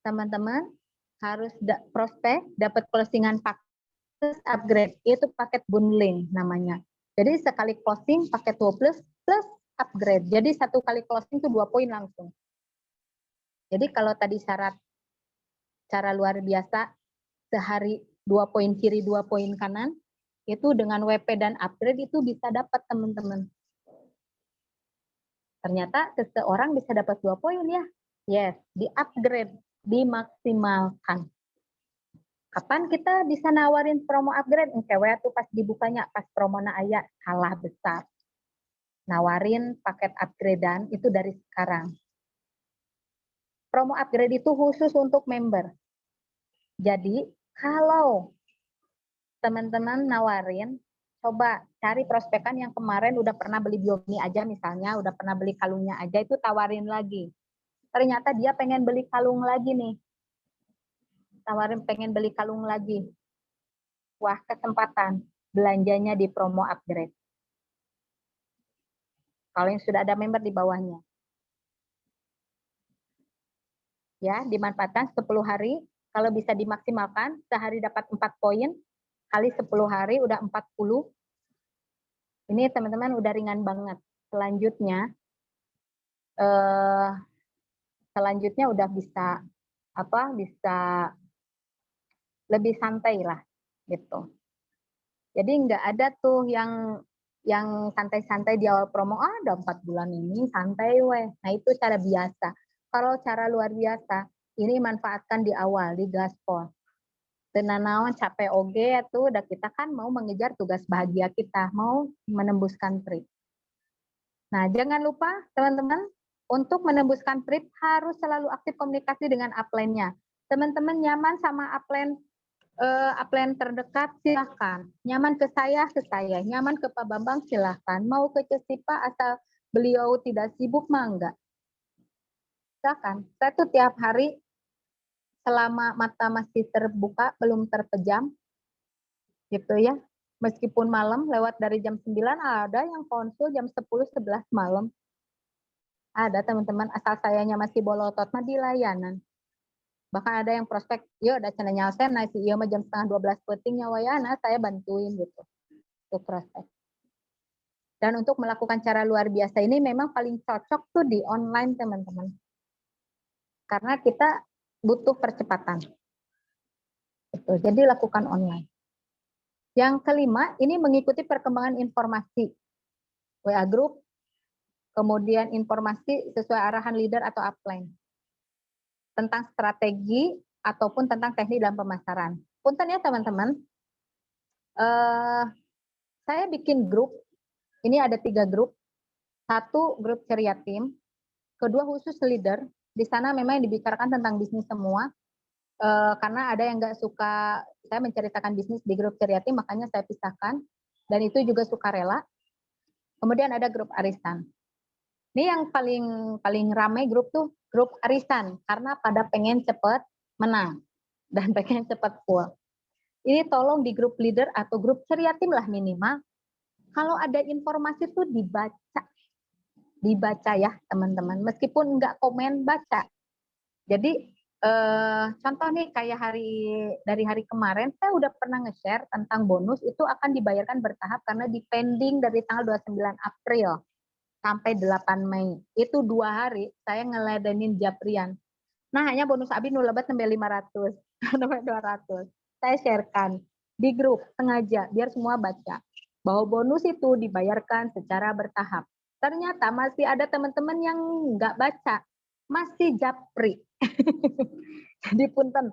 Teman-teman harus prospek, dapat closingan paket upgrade. Itu paket bundling namanya. Jadi sekali closing paket 2 plus plus upgrade. Jadi 1 kali closing itu 2 poin langsung. Jadi kalau tadi syarat cara luar biasa sehari 2 poin kiri, 2 poin kanan, itu dengan WP dan upgrade itu bisa dapat teman-teman. Ternyata seseorang bisa dapat 2 poin ya. Yes, di upgrade, dimaksimalkan. Kapan kita bisa nawarin promo upgrade? Cewek tuh pas dibukanya, pas promo na aya, kalah besar. Nawarin paket upgradean itu dari sekarang. Promo upgrade itu khusus untuk member. Jadi kalau teman-teman nawarin, coba cari prospekan yang kemarin udah pernah beli Biomini aja misalnya, udah pernah beli kalungnya aja, itu tawarin lagi. Ternyata dia pengen beli kalung lagi nih. Tawarin pengen beli kalung lagi. Wah, kesempatan belanjanya di promo upgrade. Kalau yang sudah ada member di bawahnya. Ya, dimanfaatkan 10 hari. Kalau bisa dimaksimalkan, sehari dapat 4 poin, kali 10 hari udah 40. Ini teman-teman udah ringan banget. Selanjutnya udah bisa bisa lebih santai lah gitu. Jadi nggak ada tuh yang santai-santai di awal promo, ada 4 bulan ini santai weh. Nah itu cara biasa. Kalau cara luar biasa, ini manfaatkan di awal, di gaspol. Tenanawan capek oge tuh, udah kita kan mau mengejar tugas bahagia kita, mau menembuskan trip. Nah, jangan lupa teman-teman, untuk menembuskan trip harus selalu aktif komunikasi dengan upline-nya. Teman-teman nyaman sama upline terdekat, silahkan. Nyaman ke saya, nyaman ke Pak Bambang, silahkan. Mau ke Cesipa asal beliau tidak sibuk, mah enggak. Silahkan. Saya tuh tiap hari selama mata masih terbuka, belum terpejam, gitu ya. Meskipun malam, lewat dari jam 9, ada yang konsul jam 10-11 malam. Ada teman-teman, asal sayanya masih bolotot, mah di layanan. Bahkan ada yang prospek, yuk ada channel nyalsen, nah si iya mah jam setengah 12 petingnya wayana, saya bantuin gitu. untuk prospek. Dan untuk melakukan cara luar biasa ini memang paling cocok tuh di online teman-teman. Karena kita butuh percepatan. Jadi lakukan online. Yang kelima, ini mengikuti perkembangan informasi. WA group, kemudian informasi sesuai arahan leader atau upline. Tentang strategi ataupun tentang teknik dalam pemasaran. Punten ya teman-teman, saya bikin grup, ini ada 3 grup. 1 grup ceria tim, kedua khusus leader, di sana memang yang dibicarakan tentang bisnis semua, karena ada yang nggak suka saya menceritakan bisnis di grup ceria tim, makanya saya pisahkan, dan itu juga sukarela. Kemudian ada grup arisan. Ini yang paling ramai grup tuh grup arisan, karena pada pengen cepat menang dan pengen cepat full. Ini tolong di grup leader atau grup ceria tim lah minimal. Kalau ada informasi tuh dibaca ya teman-teman. Meskipun nggak komen, baca. Jadi contoh nih kayak dari hari kemarin saya udah pernah nge-share tentang bonus itu akan dibayarkan bertahap karena dipending dari tanggal 29 April sampai 8 Mei. Itu 2 hari saya ngeladenin Japrian. Nah, hanya bonus abi nu lebat sampai 500 sampai 200. Saya sharekan di grup sengaja biar semua baca bahwa bonus itu dibayarkan secara bertahap. Ternyata masih ada teman-teman yang nggak baca, masih japri. Jadi punten,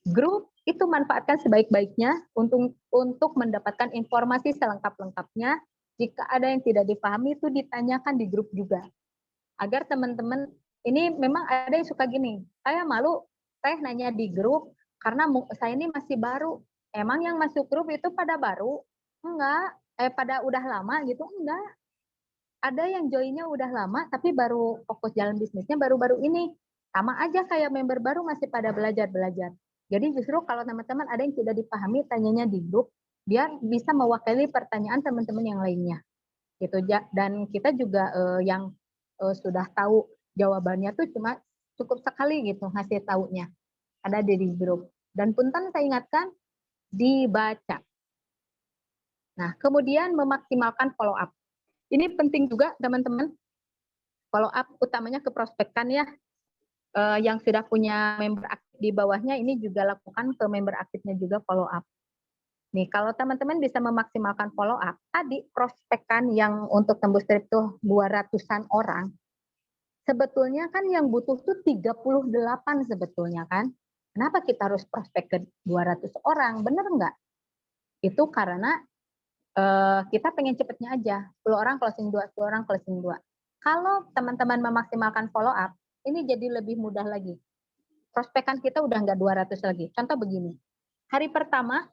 grup itu manfaatkan sebaik-baiknya untuk mendapatkan informasi selengkap-lengkapnya. Jika ada yang tidak dipahami itu ditanyakan di grup juga. Agar teman-teman, ini memang ada yang suka gini, saya malu saya nanya di grup karena saya ini masih baru. Emang yang masuk grup itu pada baru? Enggak, pada udah lama gitu? Enggak. Ada yang joinnya udah lama tapi baru fokus jalan bisnisnya baru-baru ini. Sama aja kayak member baru masih pada belajar-belajar. Jadi justru kalau teman-teman ada yang tidak dipahami, tanyanya di grup, biar bisa mewakili pertanyaan teman-teman yang lainnya. Gitu. Dan kita juga yang sudah tahu jawabannya tuh cuma cukup sekali gitu ngasih taunya. Ada di grup. Dan punten saya ingatkan, dibaca. Nah, kemudian memaksimalkan follow up. Ini penting juga teman-teman. Follow up utamanya ke prospekan ya. Yang sudah punya member aktif di bawahnya ini juga lakukan ke member aktifnya juga follow up. Nih, kalau teman-teman bisa memaksimalkan follow up, tadi prospekan yang untuk tembus trip tuh 200-an orang, sebetulnya kan yang butuh tuh 38 sebetulnya kan. Kenapa kita harus prospek ke 200 orang? Bener nggak? Itu karena kita pengen cepetnya aja. 10 orang closing 2, 10 orang closing 2. Kalau teman-teman memaksimalkan follow up, ini jadi lebih mudah lagi. Prospekan kita udah nggak 200 lagi. Contoh begini, hari pertama,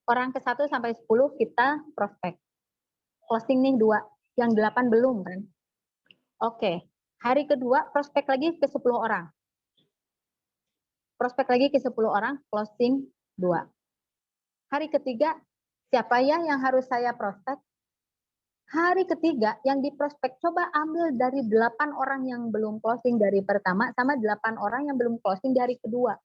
orang ke 1 sampai 10 kita prospek. Closing nih 2, yang 8 belum kan? Oke, hari kedua prospek lagi ke 10 orang. Prospek lagi ke 10 orang, closing 2. Hari ketiga, siapa ya yang harus saya prospek? Hari ketiga yang diprospek, coba ambil dari 8 orang yang belum closing dari pertama sama 8 orang yang belum closing dari kedua.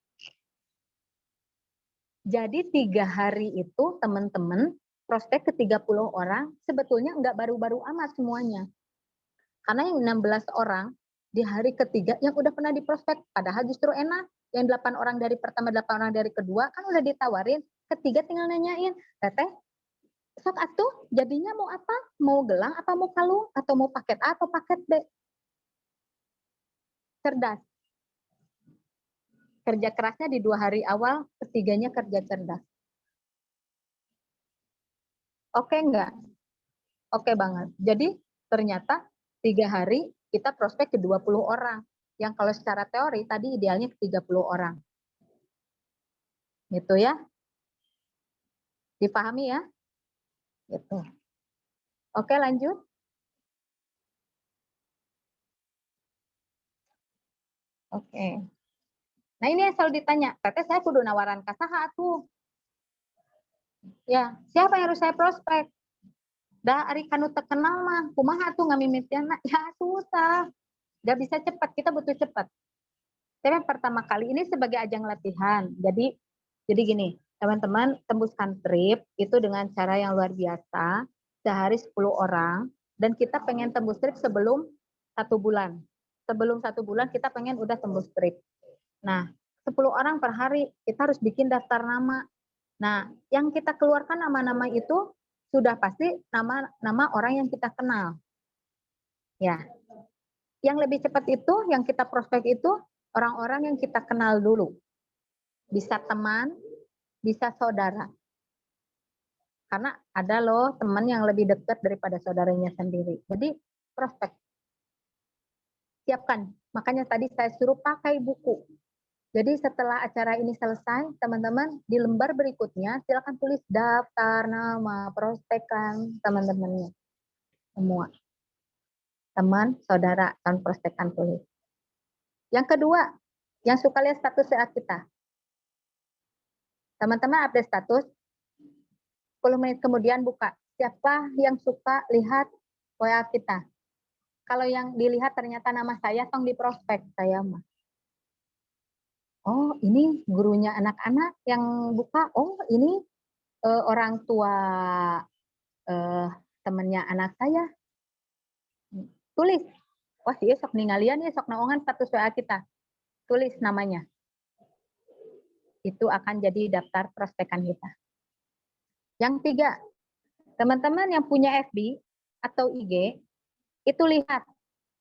Jadi 3 hari itu teman-teman prospek ke 30 orang sebetulnya enggak baru-baru amat semuanya. Karena yang 16 orang di hari ketiga yang udah pernah diprospek, padahal justru enak. Yang 8 orang dari pertama, 8 orang dari kedua kan udah ditawarin, ketiga tinggal nanyain, teteh sok atuh jadinya mau apa? Mau gelang apa mau kalung? Atau mau paket A atau paket B? Cerdas. Kerja kerasnya di 2 hari awal, ketiganya kerja cerdas. Oke enggak? Oke banget. Jadi ternyata 3 hari kita prospek ke 20 orang. Yang kalau secara teori tadi idealnya ke 30 orang. Gitu ya. Dipahami ya? Gitu. Oke lanjut. Oke. Nah ini yang selalu ditanya, teteh saya kudu nawaran kasaha tuh. Ya, siapa yang harus saya prospek? Da ari kanu terkenal mah, kumaha tuh ngamimitianna? Ya susah. Gak bisa cepat, kita butuh cepat. Tapi pertama kali ini sebagai ajang latihan. Jadi gini, Teman-teman tembuskan trip itu dengan cara yang luar biasa, sehari 10 orang, dan kita pengen tembus trip sebelum 1 bulan. Sebelum 1 bulan kita pengen udah tembus trip. Nah, 10 orang per hari, kita harus bikin daftar nama. Nah, yang kita keluarkan nama-nama itu sudah pasti nama-nama orang yang kita kenal. Ya, yang lebih cepat itu, yang kita prospek itu orang-orang yang kita kenal dulu. Bisa teman, bisa saudara. Karena ada loh teman yang lebih dekat daripada saudaranya sendiri. Jadi prospek. Siapkan. Makanya tadi saya suruh pakai buku. Jadi setelah acara ini selesai, teman-teman di lembar berikutnya silakan tulis daftar nama, prospekan teman-temannya. Semua. Teman, saudara, dan prospekan tulis. Yang kedua, yang suka lihat status WA kita. Teman-teman update status, 10 menit kemudian buka. Siapa yang suka lihat WA kita? Kalau yang dilihat ternyata nama saya, tong di prospek saya mah. Oh, ini gurunya anak-anak yang buka. Oh, ini orang tua temannya anak saya. Tulis. Wah, sih sok ninggalian ya, sok naongan status WA kita. Tulis namanya. Itu akan jadi daftar prospekan kita. Yang 3, teman-teman yang punya FB atau IG, itu lihat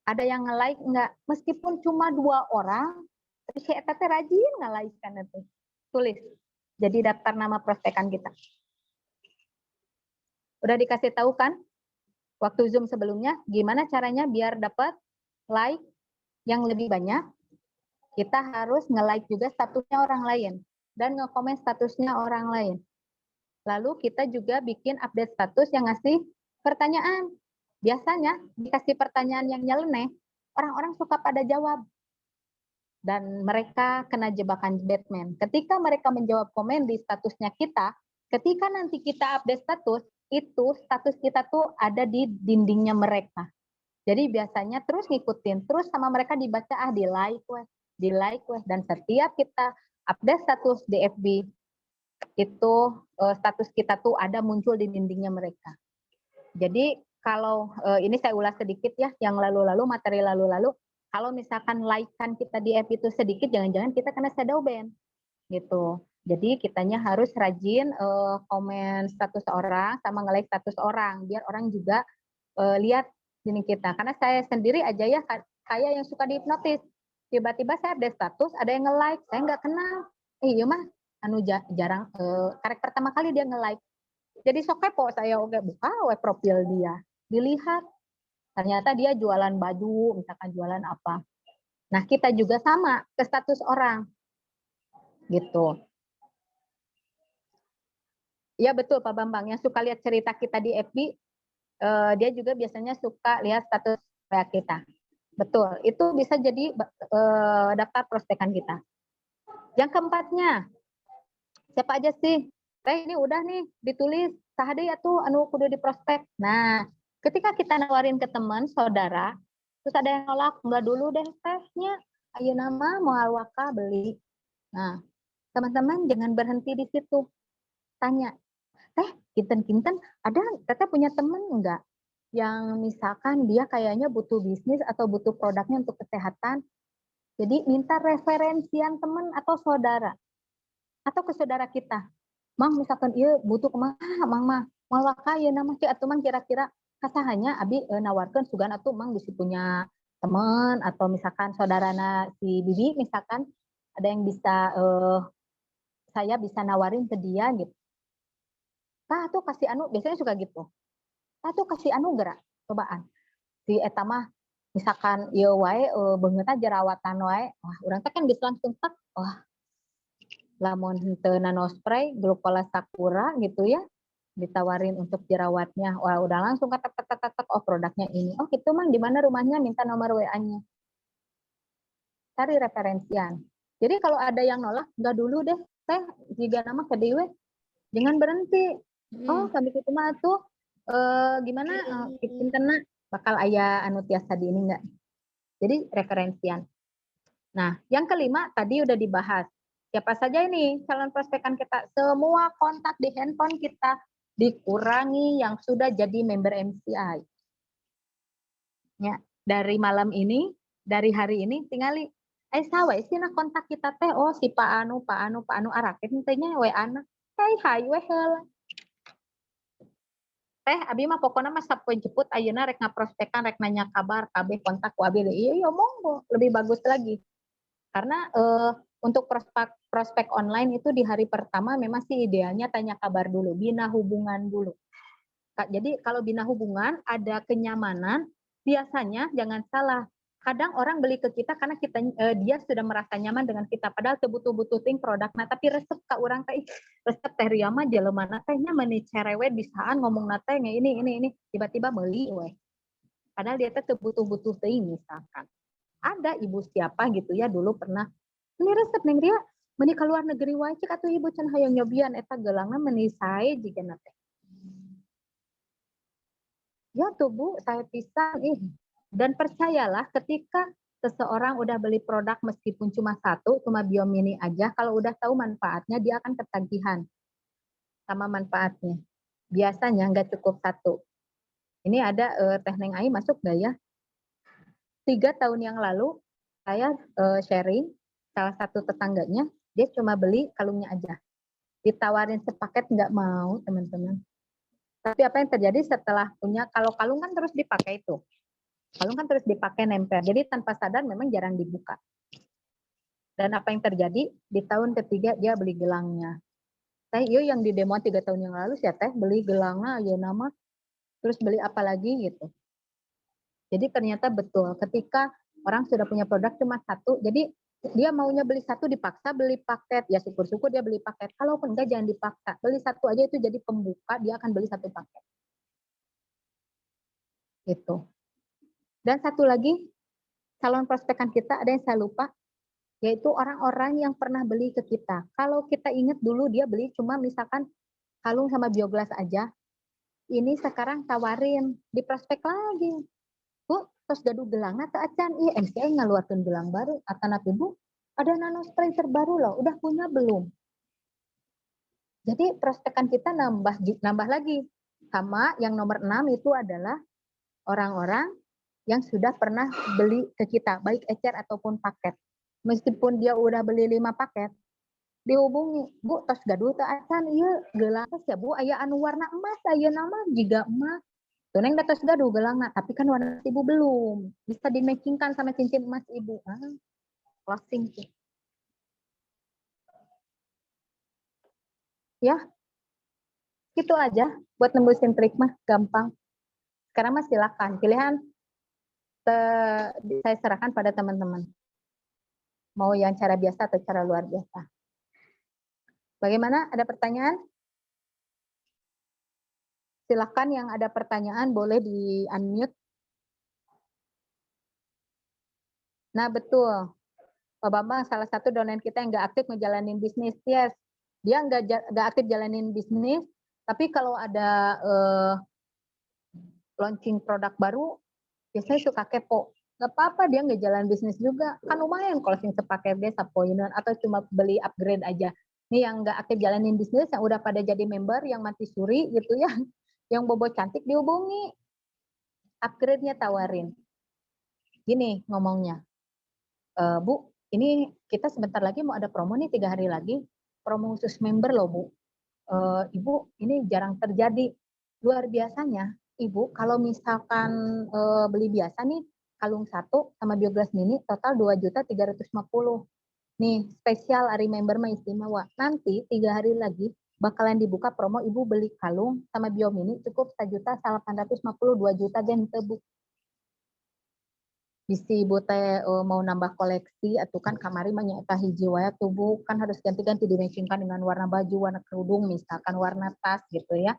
ada yang nge-like enggak, meskipun cuma 2 orang, tapi si eta teh rajin nge-like kan itu. Tulis. Jadi daftar nama prospekan kita. Udah dikasih tahu kan waktu Zoom sebelumnya gimana caranya biar dapat like yang lebih banyak? Kita harus nge-like juga statusnya orang lain dan nge-komen statusnya orang lain. Lalu kita juga bikin update status yang ngasih pertanyaan. Biasanya dikasih pertanyaan yang nyeleneh, orang-orang suka pada jawab. Dan mereka kena jebakan Batman. Ketika mereka menjawab komen di statusnya kita, ketika nanti kita update status, itu status kita tuh ada di dindingnya mereka. Jadi biasanya terus ngikutin, terus sama mereka dibaca, di like weh. Dan setiap kita update status di FB, itu status kita tuh ada muncul di dindingnya mereka. Jadi kalau ini saya ulas sedikit ya, yang lalu-lalu, materi lalu-lalu, kalau misalkan like-kan kita di FB itu sedikit, jangan-jangan kita kena shadow ban gitu. Jadi kitanya harus rajin komen status orang sama nge-like status orang, biar orang juga lihat ini kita. Karena saya sendiri aja ya, saya yang suka dihipnotis. Tiba-tiba saya update status, ada yang nge-like, saya nggak kenal. Iya mah, anu jarang, karek pertama kali dia nge-like. Jadi sok kepo saya oke buka web profil dia, dilihat. Ternyata dia jualan baju, misalkan jualan apa. Nah kita juga sama ke status orang, gitu. Iya betul Pak Bambang, yang suka lihat cerita kita di FB, dia juga biasanya suka lihat status WA kita. Betul, itu bisa jadi daftar prospekan kita. Yang keempatnya, siapa aja sih? Ini udah nih ditulis, sahade ya tuh anu kudu di prospek. Nah, ketika kita nawarin ke teman, saudara, terus ada yang nolak, enggak dulu deh tehnya, ayo nama mau alwaka beli. Nah, teman-teman jangan berhenti di situ. Tanya, kinten-kinten ada teteh punya temen enggak? Yang misalkan dia kayaknya butuh bisnis atau butuh produknya untuk kesehatan. Jadi minta referensian teman atau saudara. Atau ke saudara kita. Mang misalkan iya butuh kumaha mang mah moal kaya nama sih atuh mang kira-kira kasahannya abi nawarkeun sugan atuh mang bisa punya teman atau misalkan saudarana si bibi misalkan ada yang bisa saya bisa nawarin ke dia gitu. Tah tuh kasih anu biasanya suka gitu. Tah tuh kasih anu gerak cobaan. Si eta mah misalkan ieu wae beungeutna jerawatan wae. Wah, urang teh kan bisa langsung tek. Wah, lamun henteu nano spray glukola sakura gitu ya ditawarin untuk jerawatnya, wah udah langsung ketek oh produknya ini, oh gitu mang di mana rumahnya, minta nomor WA-nya, cari referensian. Jadi kalau ada yang nolak nggak dulu deh teh jika nama ke dewe jangan berhenti. Oh kami itu mah tuh gimana intena bakal aya anu tiasa di ini enggak, jadi referensian. Nah yang kelima tadi udah dibahas Siapa saja ini calon prospekan kita? Semua kontak di handphone kita dikurangi yang sudah jadi member MCI. Ya, dari malam ini, dari hari ini tinggali sawe sih nah kontak kita teh oh si Pak Anu arakeun teh nya WA na. Hai we heula. Teh abi mah pokoknya mah sapoe jeput ayeuna rek ngaprospekan rek nanya kabar kabeh kontak ku abi iya monggo lebih bagus lagi. Karena untuk prospek online itu di hari pertama memang sih idealnya tanya kabar dulu, bina hubungan dulu. Jadi kalau bina hubungan ada kenyamanan, biasanya jangan salah. Kadang orang beli ke kita karena dia sudah merasa nyaman dengan kita. Padahal butuh-butuh ting produk. Nah tapi resep ka orang teh resep teh ria mah jelema na teh nya meuni cerewet bisaan ngomong na teh ini tiba-tiba meuli we. Padahal dia teh butuh-butuh ting misalkan. Ada ibu siapa gitu ya dulu pernah ini resep neng Ria meni ke luar negeri wae cek atuh ibu can hayang nyobian eta geulangna meni sae jigana teh. Ya tuh Bu, saya pisang dan percayalah ketika seseorang udah beli produk meskipun cuma satu, cuma Biomini aja, kalau udah tahu manfaatnya dia akan ketagihan sama manfaatnya. Biasanya nggak cukup satu. Ini ada Teh Neng Ai masuk nggak ya? 3 tahun yang lalu saya sharing salah satu tetangganya dia cuma beli kalungnya aja. Ditawarin sepaket nggak mau teman-teman. Tapi apa yang terjadi setelah punya kalau kalung kan terus dipakai itu. Kalung kan terus dipakai nempel. Jadi tanpa sadar memang jarang dibuka. Dan apa yang terjadi di tahun ketiga dia beli gelangnya. Teh iyo yang di demo 3 tahun yang lalu sih teh beli gelangnya ya nama terus beli apa lagi gitu. Jadi ternyata betul ketika orang sudah punya produk cuma satu, jadi dia maunya beli satu dipaksa beli paket, ya syukur-syukur dia beli paket. Kalaupun enggak jangan dipaksa, beli satu aja itu jadi pembuka, dia akan beli satu paket. Gitu. Dan satu lagi, calon prospekan kita ada yang saya lupa, yaitu orang-orang yang pernah beli ke kita. Kalau kita ingat dulu dia beli cuma misalkan kalung sama bioglas aja, ini sekarang tawarin, di prospek lagi. Bu, tos gaduh gelang teu acan ieu MCI ngaluarkeun gelang baru atanapi Bu ada nano spray terbaru loh udah punya belum. Jadi prospekan kita nambah lagi sama yang nomor 6 itu adalah orang-orang yang sudah pernah beli ke kita baik ecer ataupun paket. Meskipun dia udah beli 5 paket dihubungi Bu tos gaduh teu acan ieu gelang ya Bu aya anu warna emas ayeuna mah jiga emas tuh neng datos gaduh gelangna, tapi kan warna ibu belum. Bisa di-matchingkan sama cincin emas ibu. Closing sih. Ya, gitu aja. Buat nembusin trik mah gampang. Sekarang mah silakan. Pilihan saya serahkan pada teman-teman. Mau yang cara biasa atau cara luar biasa. Bagaimana? Ada pertanyaan? Silakan yang ada pertanyaan boleh di-unmute. Nah, betul. Pak Bambang, salah satu downline kita yang nggak aktif ngejalanin bisnis. Yes, dia nggak aktif jalanin bisnis, tapi kalau ada launching produk baru, biasanya suka kepo. Nggak apa-apa dia nggak jalan bisnis juga, kan lumayan closing sepaket dia sapoinan atau cuma beli upgrade aja. Nih yang nggak aktif jalanin bisnis, yang udah pada jadi member, yang mati suri gitu ya, yang bobo cantik dihubungi, upgrade-nya tawarin. Gini ngomongnya, Bu, ini kita sebentar lagi mau ada promo nih 3 hari lagi, promo khusus member loh Bu. Ibu, ini jarang terjadi. Luar biasanya, Ibu, kalau misalkan beli biasa nih, kalung 1 sama bioglas mini, total 2.350.000. Nih, spesial hari member mah istimewa. Nanti 3 hari lagi, bakalan dibuka promo Ibu beli kalung sama bio mini cukup 1.850.000, 2 juta gen tebu. Bisi ibu teh mau nambah koleksi atau kan kamari mah nyaeta hiji wae tubuh kan harus ganti-ganti dimatchingkan dengan warna baju, warna kerudung, misalkan warna tas gitu ya.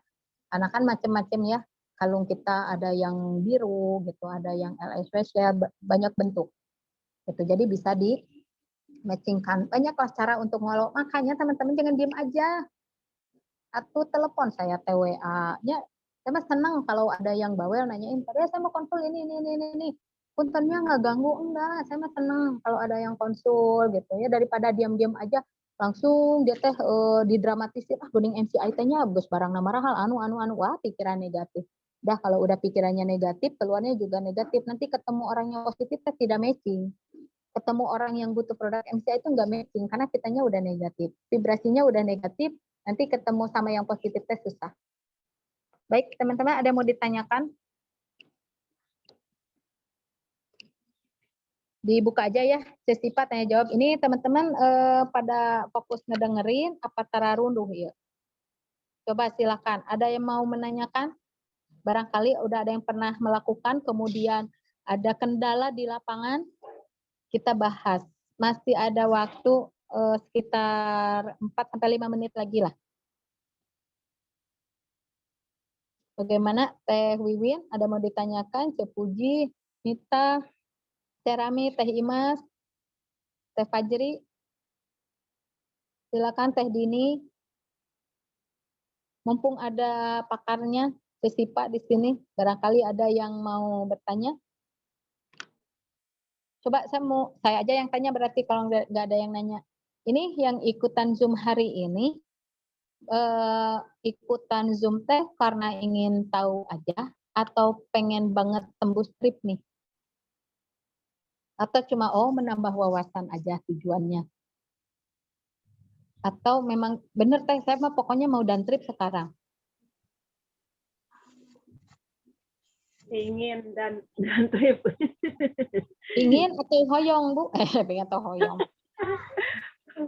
Karena kan macam-macam ya. Kalung kita ada yang biru gitu, ada yang LSW banyak bentuk. Gitu. Jadi bisa di matchingkan. Banyaklah cara untuk ngolo. Makanya teman-teman jangan diem aja. Atau telepon saya TWA-nya. Saya mah senang kalau ada yang bawel nanyain, "Tadi saya mau konsul ini." Puntennya nggak ganggu, enggak. Saya mah senang kalau ada yang konsul gitu ya, daripada diam-diam aja. langsung dia teh didramatisir, geuning MCI teh nya geus barang marahal anu, wah pikiran negatif. Dah kalau udah pikirannya negatif, keluarnya juga negatif. Nanti ketemu orang yang positif teh tidak matching. Ketemu orang yang butuh produk MCI itu nggak matching karena kitanya udah negatif. Vibrasinya udah negatif, nanti ketemu sama yang positif teh susah. Baik, teman-teman ada yang mau ditanyakan? Dibuka aja ya sesi tanya jawab. Ini teman-teman pada fokus ngedengerin apa tara runduh ya? Coba silakan. Ada yang mau menanyakan? Barangkali udah ada yang pernah melakukan, kemudian ada kendala di lapangan, kita bahas. Masih ada waktu sekitar 4-5 menit lagi lah. Bagaimana Teh Wiwin? Ada mau ditanyakan? Cek Puji, Mita, Teh Rami, Teh Imas, Teh Fajri, silakan Teh Dini. Mumpung ada pakarnya, Cesipa di sini, barangkali ada yang mau bertanya. Coba saya aja yang tanya berarti kalau nggak ada yang nanya. Ini yang ikutan Zoom hari ini, ikutan Zoom teh karena ingin tahu aja atau pengen banget tembus trip nih? Atau cuma menambah wawasan aja tujuannya? Atau memang bener teh saya mah pokoknya mau dan trip sekarang? Ingin dan trip. Ingin atau hoyong Bu? Pengen atau hoyong?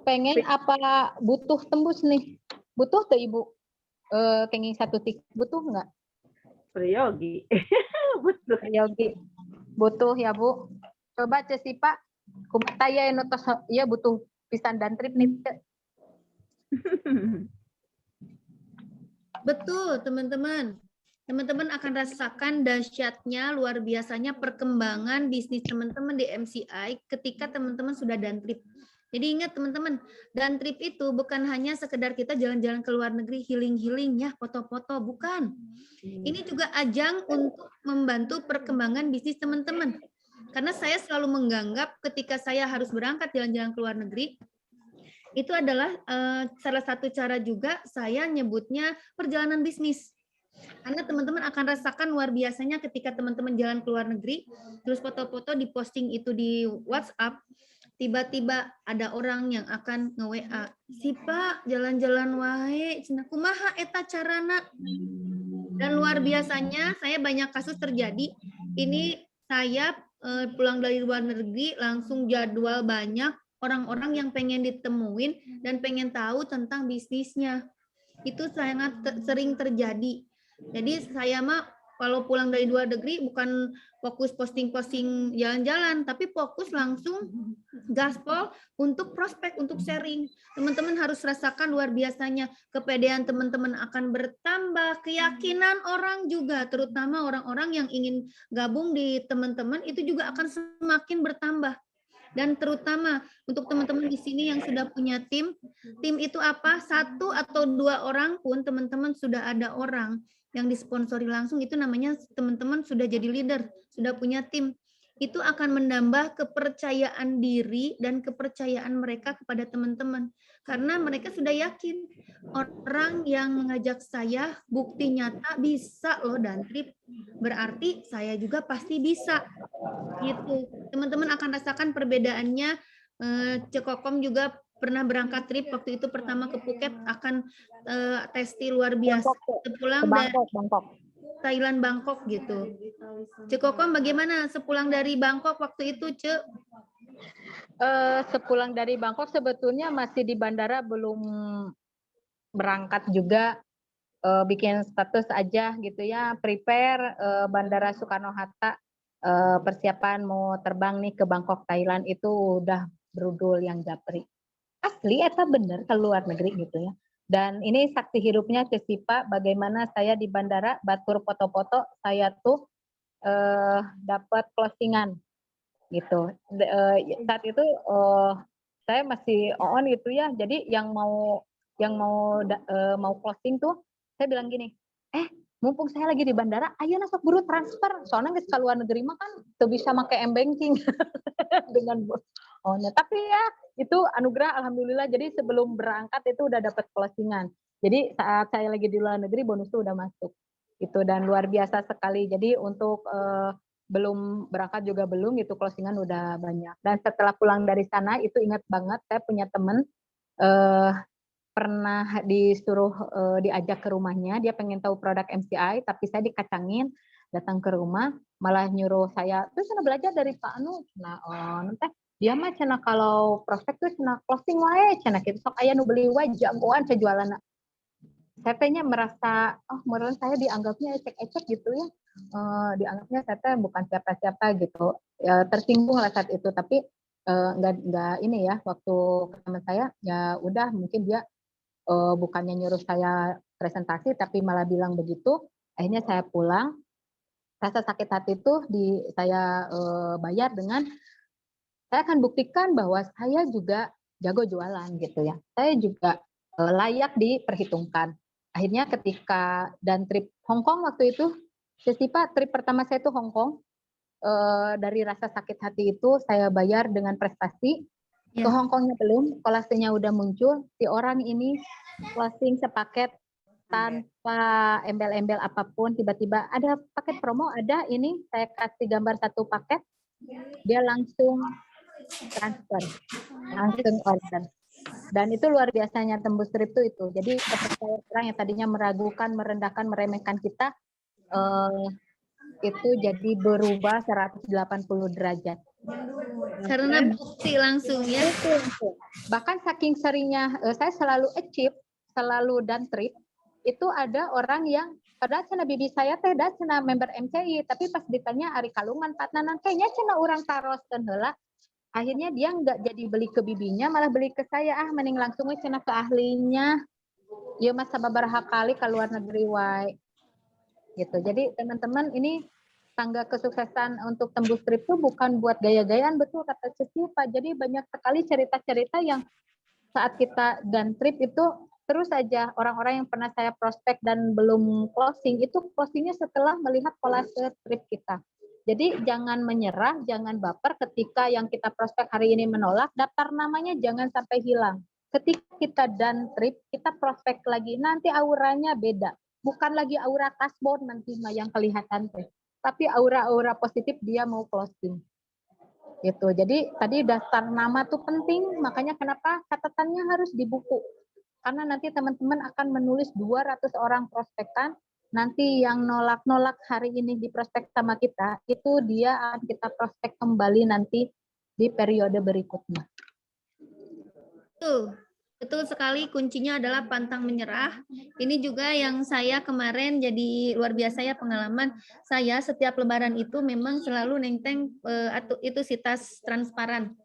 Pengen apa butuh tembus nih? Butuh tuh Ibu? Kenging 1 tiket butuh nggak? Priyogi. Butuh. Priyogi. Butuh ya Bu. Coba Cesipa, kumata ya notos ya butuh pisan dan trip nih. Betul, teman-teman. Teman-teman akan rasakan dahsyatnya, luar biasanya perkembangan bisnis teman-teman di MCI ketika teman-teman sudah dan trip. Jadi ingat teman-teman, dan trip itu bukan hanya sekedar kita jalan-jalan ke luar negeri, healing-healing ya, foto-foto, bukan. Ini juga ajang untuk membantu perkembangan bisnis teman-teman. Karena saya selalu menganggap ketika saya harus berangkat jalan-jalan ke luar negeri, itu adalah salah satu cara juga saya nyebutnya perjalanan bisnis. Karena teman-teman akan rasakan luar biasanya ketika teman-teman jalan ke luar negeri, terus foto-foto diposting itu di WhatsApp, tiba-tiba ada orang yang akan nge-WA, "Si Pak, jalan-jalan wae, cenah kumaha eta carana?" Dan luar biasanya saya banyak kasus terjadi. Ini saya pulang dari luar negeri langsung jadwal banyak orang-orang yang pengen ditemuin dan pengen tahu tentang bisnisnya. Itu sangat sering terjadi. Jadi saya mah kalau pulang dari luar negeri bukan fokus posting-posting jalan-jalan, tapi fokus langsung gaspol untuk prospek, untuk sharing. Teman-teman harus rasakan luar biasanya kepedean teman-teman akan bertambah, keyakinan orang juga, terutama orang-orang yang ingin gabung di teman-teman itu juga akan semakin bertambah. Dan terutama untuk teman-teman di sini yang sudah punya tim itu apa? 1 atau 2 orang pun teman-teman sudah ada orang yang disponsori langsung, itu namanya teman-teman sudah jadi leader, sudah punya tim. Itu akan menambah kepercayaan diri dan kepercayaan mereka kepada teman-teman. Karena mereka sudah yakin orang yang mengajak saya bukti nyata bisa loh dan trip, berarti saya juga pasti bisa. Gitu. Teman-teman akan rasakan perbedaannya. Cekokom juga pernah berangkat trip waktu itu pertama ke Phuket, akan testi luar biasa. Sepulang dari Thailand, Bangkok gitu. Cekokom bagaimana sepulang dari Bangkok waktu itu, Cek? Sepulang dari Bangkok sebetulnya masih di bandara, belum berangkat juga, bikin status aja gitu ya, prepare Bandara Soekarno-Hatta, persiapan mau terbang nih ke Bangkok, Thailand, itu udah berudul yang japri. Asli eta bener ke luar negeri gitu ya. Dan ini saksi hidupnya Cesipa, bagaimana saya di bandara batur foto-foto, saya tuh dapat closingan gitu. Saat itu saya masih on gitu ya. Jadi yang mau closing tuh saya bilang gini, mumpung saya lagi di bandara, ayo sok buru transfer. Soalnya ke luar negeri mah kan tuh bisa pakai m-banking dengan tapi ya itu anugerah alhamdulillah. Jadi sebelum berangkat itu udah dapat closingan. Jadi saat saya lagi di luar negeri bonus itu udah masuk. Itu dan luar biasa sekali. Jadi untuk belum berangkat juga belum itu closingan udah banyak. Dan setelah pulang dari sana itu ingat banget saya punya temen pernah disuruh diajak ke rumahnya, dia pengen tahu produk MCI, tapi saya dikacangin datang ke rumah, malah nyuruh saya, terus saya belajar dari Pak Anu, nah nanti dia mah cina kalau prospek tuh cina closing wae, cina gitu, sok aya nu beli wae jagoan saya jualan. Saya tehnya merasa, oh menurut saya dianggapnya ecek-ecek gitu ya, dianggapnya saya teh bukan siapa-siapa gitu, ya, tersinggung lah saat itu, tapi nggak ini ya, waktu teman saya ya udah mungkin dia bukannya nyuruh saya presentasi tapi malah bilang begitu, akhirnya saya pulang, rasa sakit hati itu saya bayar dengan saya akan buktikan bahwa saya juga jago jualan gitu ya, saya juga layak diperhitungkan. Akhirnya ketika dan trip Hong Kong waktu itu, Pak, trip pertama saya itu Hong Kong, dari rasa sakit hati itu saya bayar dengan prestasi. Ke Hong Kongnya belum, kolasenya udah muncul, si orang ini closing sepaket tanpa embel-embel apapun, tiba-tiba ada paket promo, ada ini, saya kasih gambar satu paket, dia langsung transfer, langsung order. Dan itu luar biasanya tembus trip itu. Jadi kepercayaan orang yang tadinya meragukan, merendahkan, meremehkan kita, itu jadi berubah 180 derajat. Karena bukti langsung ya. Bahkan saking seringnya saya selalu achieve, selalu dan trip, itu ada orang yang padahal cina bibi saya teh dah cina member MCI, tapi pas ditanya Ari Kalungan Pak Nanan kayaknya cina orang taroskeun heula. Akhirnya dia nggak jadi beli ke bibinya, malah beli ke saya, mending langsung we cina ke ahlinya. Ieu mah sababaraha kali ke luar negeri wae. Gitu. Jadi teman-teman ini tangga kesuksesan untuk tembus trip itu bukan buat gaya-gayaan, betul kata Ceci Pak. Jadi banyak sekali cerita-cerita yang saat kita dan trip itu terus saja orang-orang yang pernah saya prospek dan belum closing itu closingnya setelah melihat kolase trip kita. Jadi jangan menyerah, jangan baper ketika yang kita prospek hari ini menolak, daftar namanya jangan sampai hilang. Ketika kita dan trip, kita prospek lagi, nanti auranya beda. Bukan lagi aura kasbon nanti yang kelihatan teh, tapi aura-aura positif dia mau closing. Gitu. Jadi tadi daftar nama tuh penting, makanya kenapa catatannya harus di buku. Karena nanti teman-teman akan menulis 200 orang prospekan, nanti yang nolak-nolak hari ini di prospek sama kita, itu dia akan kita prospek kembali nanti di periode berikutnya. Betul sekali, kuncinya adalah pantang menyerah. Ini juga yang saya kemarin jadi luar biasa ya pengalaman. Saya setiap lebaran itu memang selalu nenteng itu si tas transparan.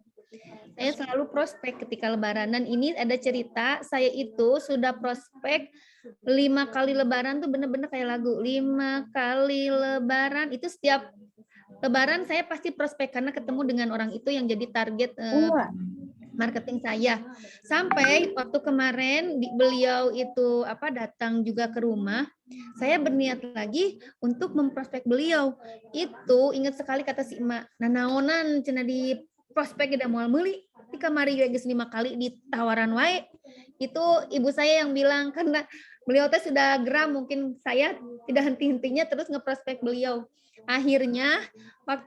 Saya selalu prospek ketika lebaran. Dan ini ada cerita, saya itu sudah prospek 5 kali lebaran tuh bener-bener kayak lagu. 5 kali lebaran, itu setiap lebaran saya pasti prospek karena ketemu dengan orang itu yang jadi target marketing saya. Sampai waktu kemarin beliau itu datang juga ke rumah, saya berniat lagi untuk memprospek beliau. Itu ingat sekali kata si emak, nanaonan cenah di prospek udah moal meuli di kamari geus 5 kali ditawaran wae. Itu ibu saya yang bilang karena beliau teh sudah geram, mungkin saya tidak henti-hentinya terus ngeprospek beliau. Akhirnya waktu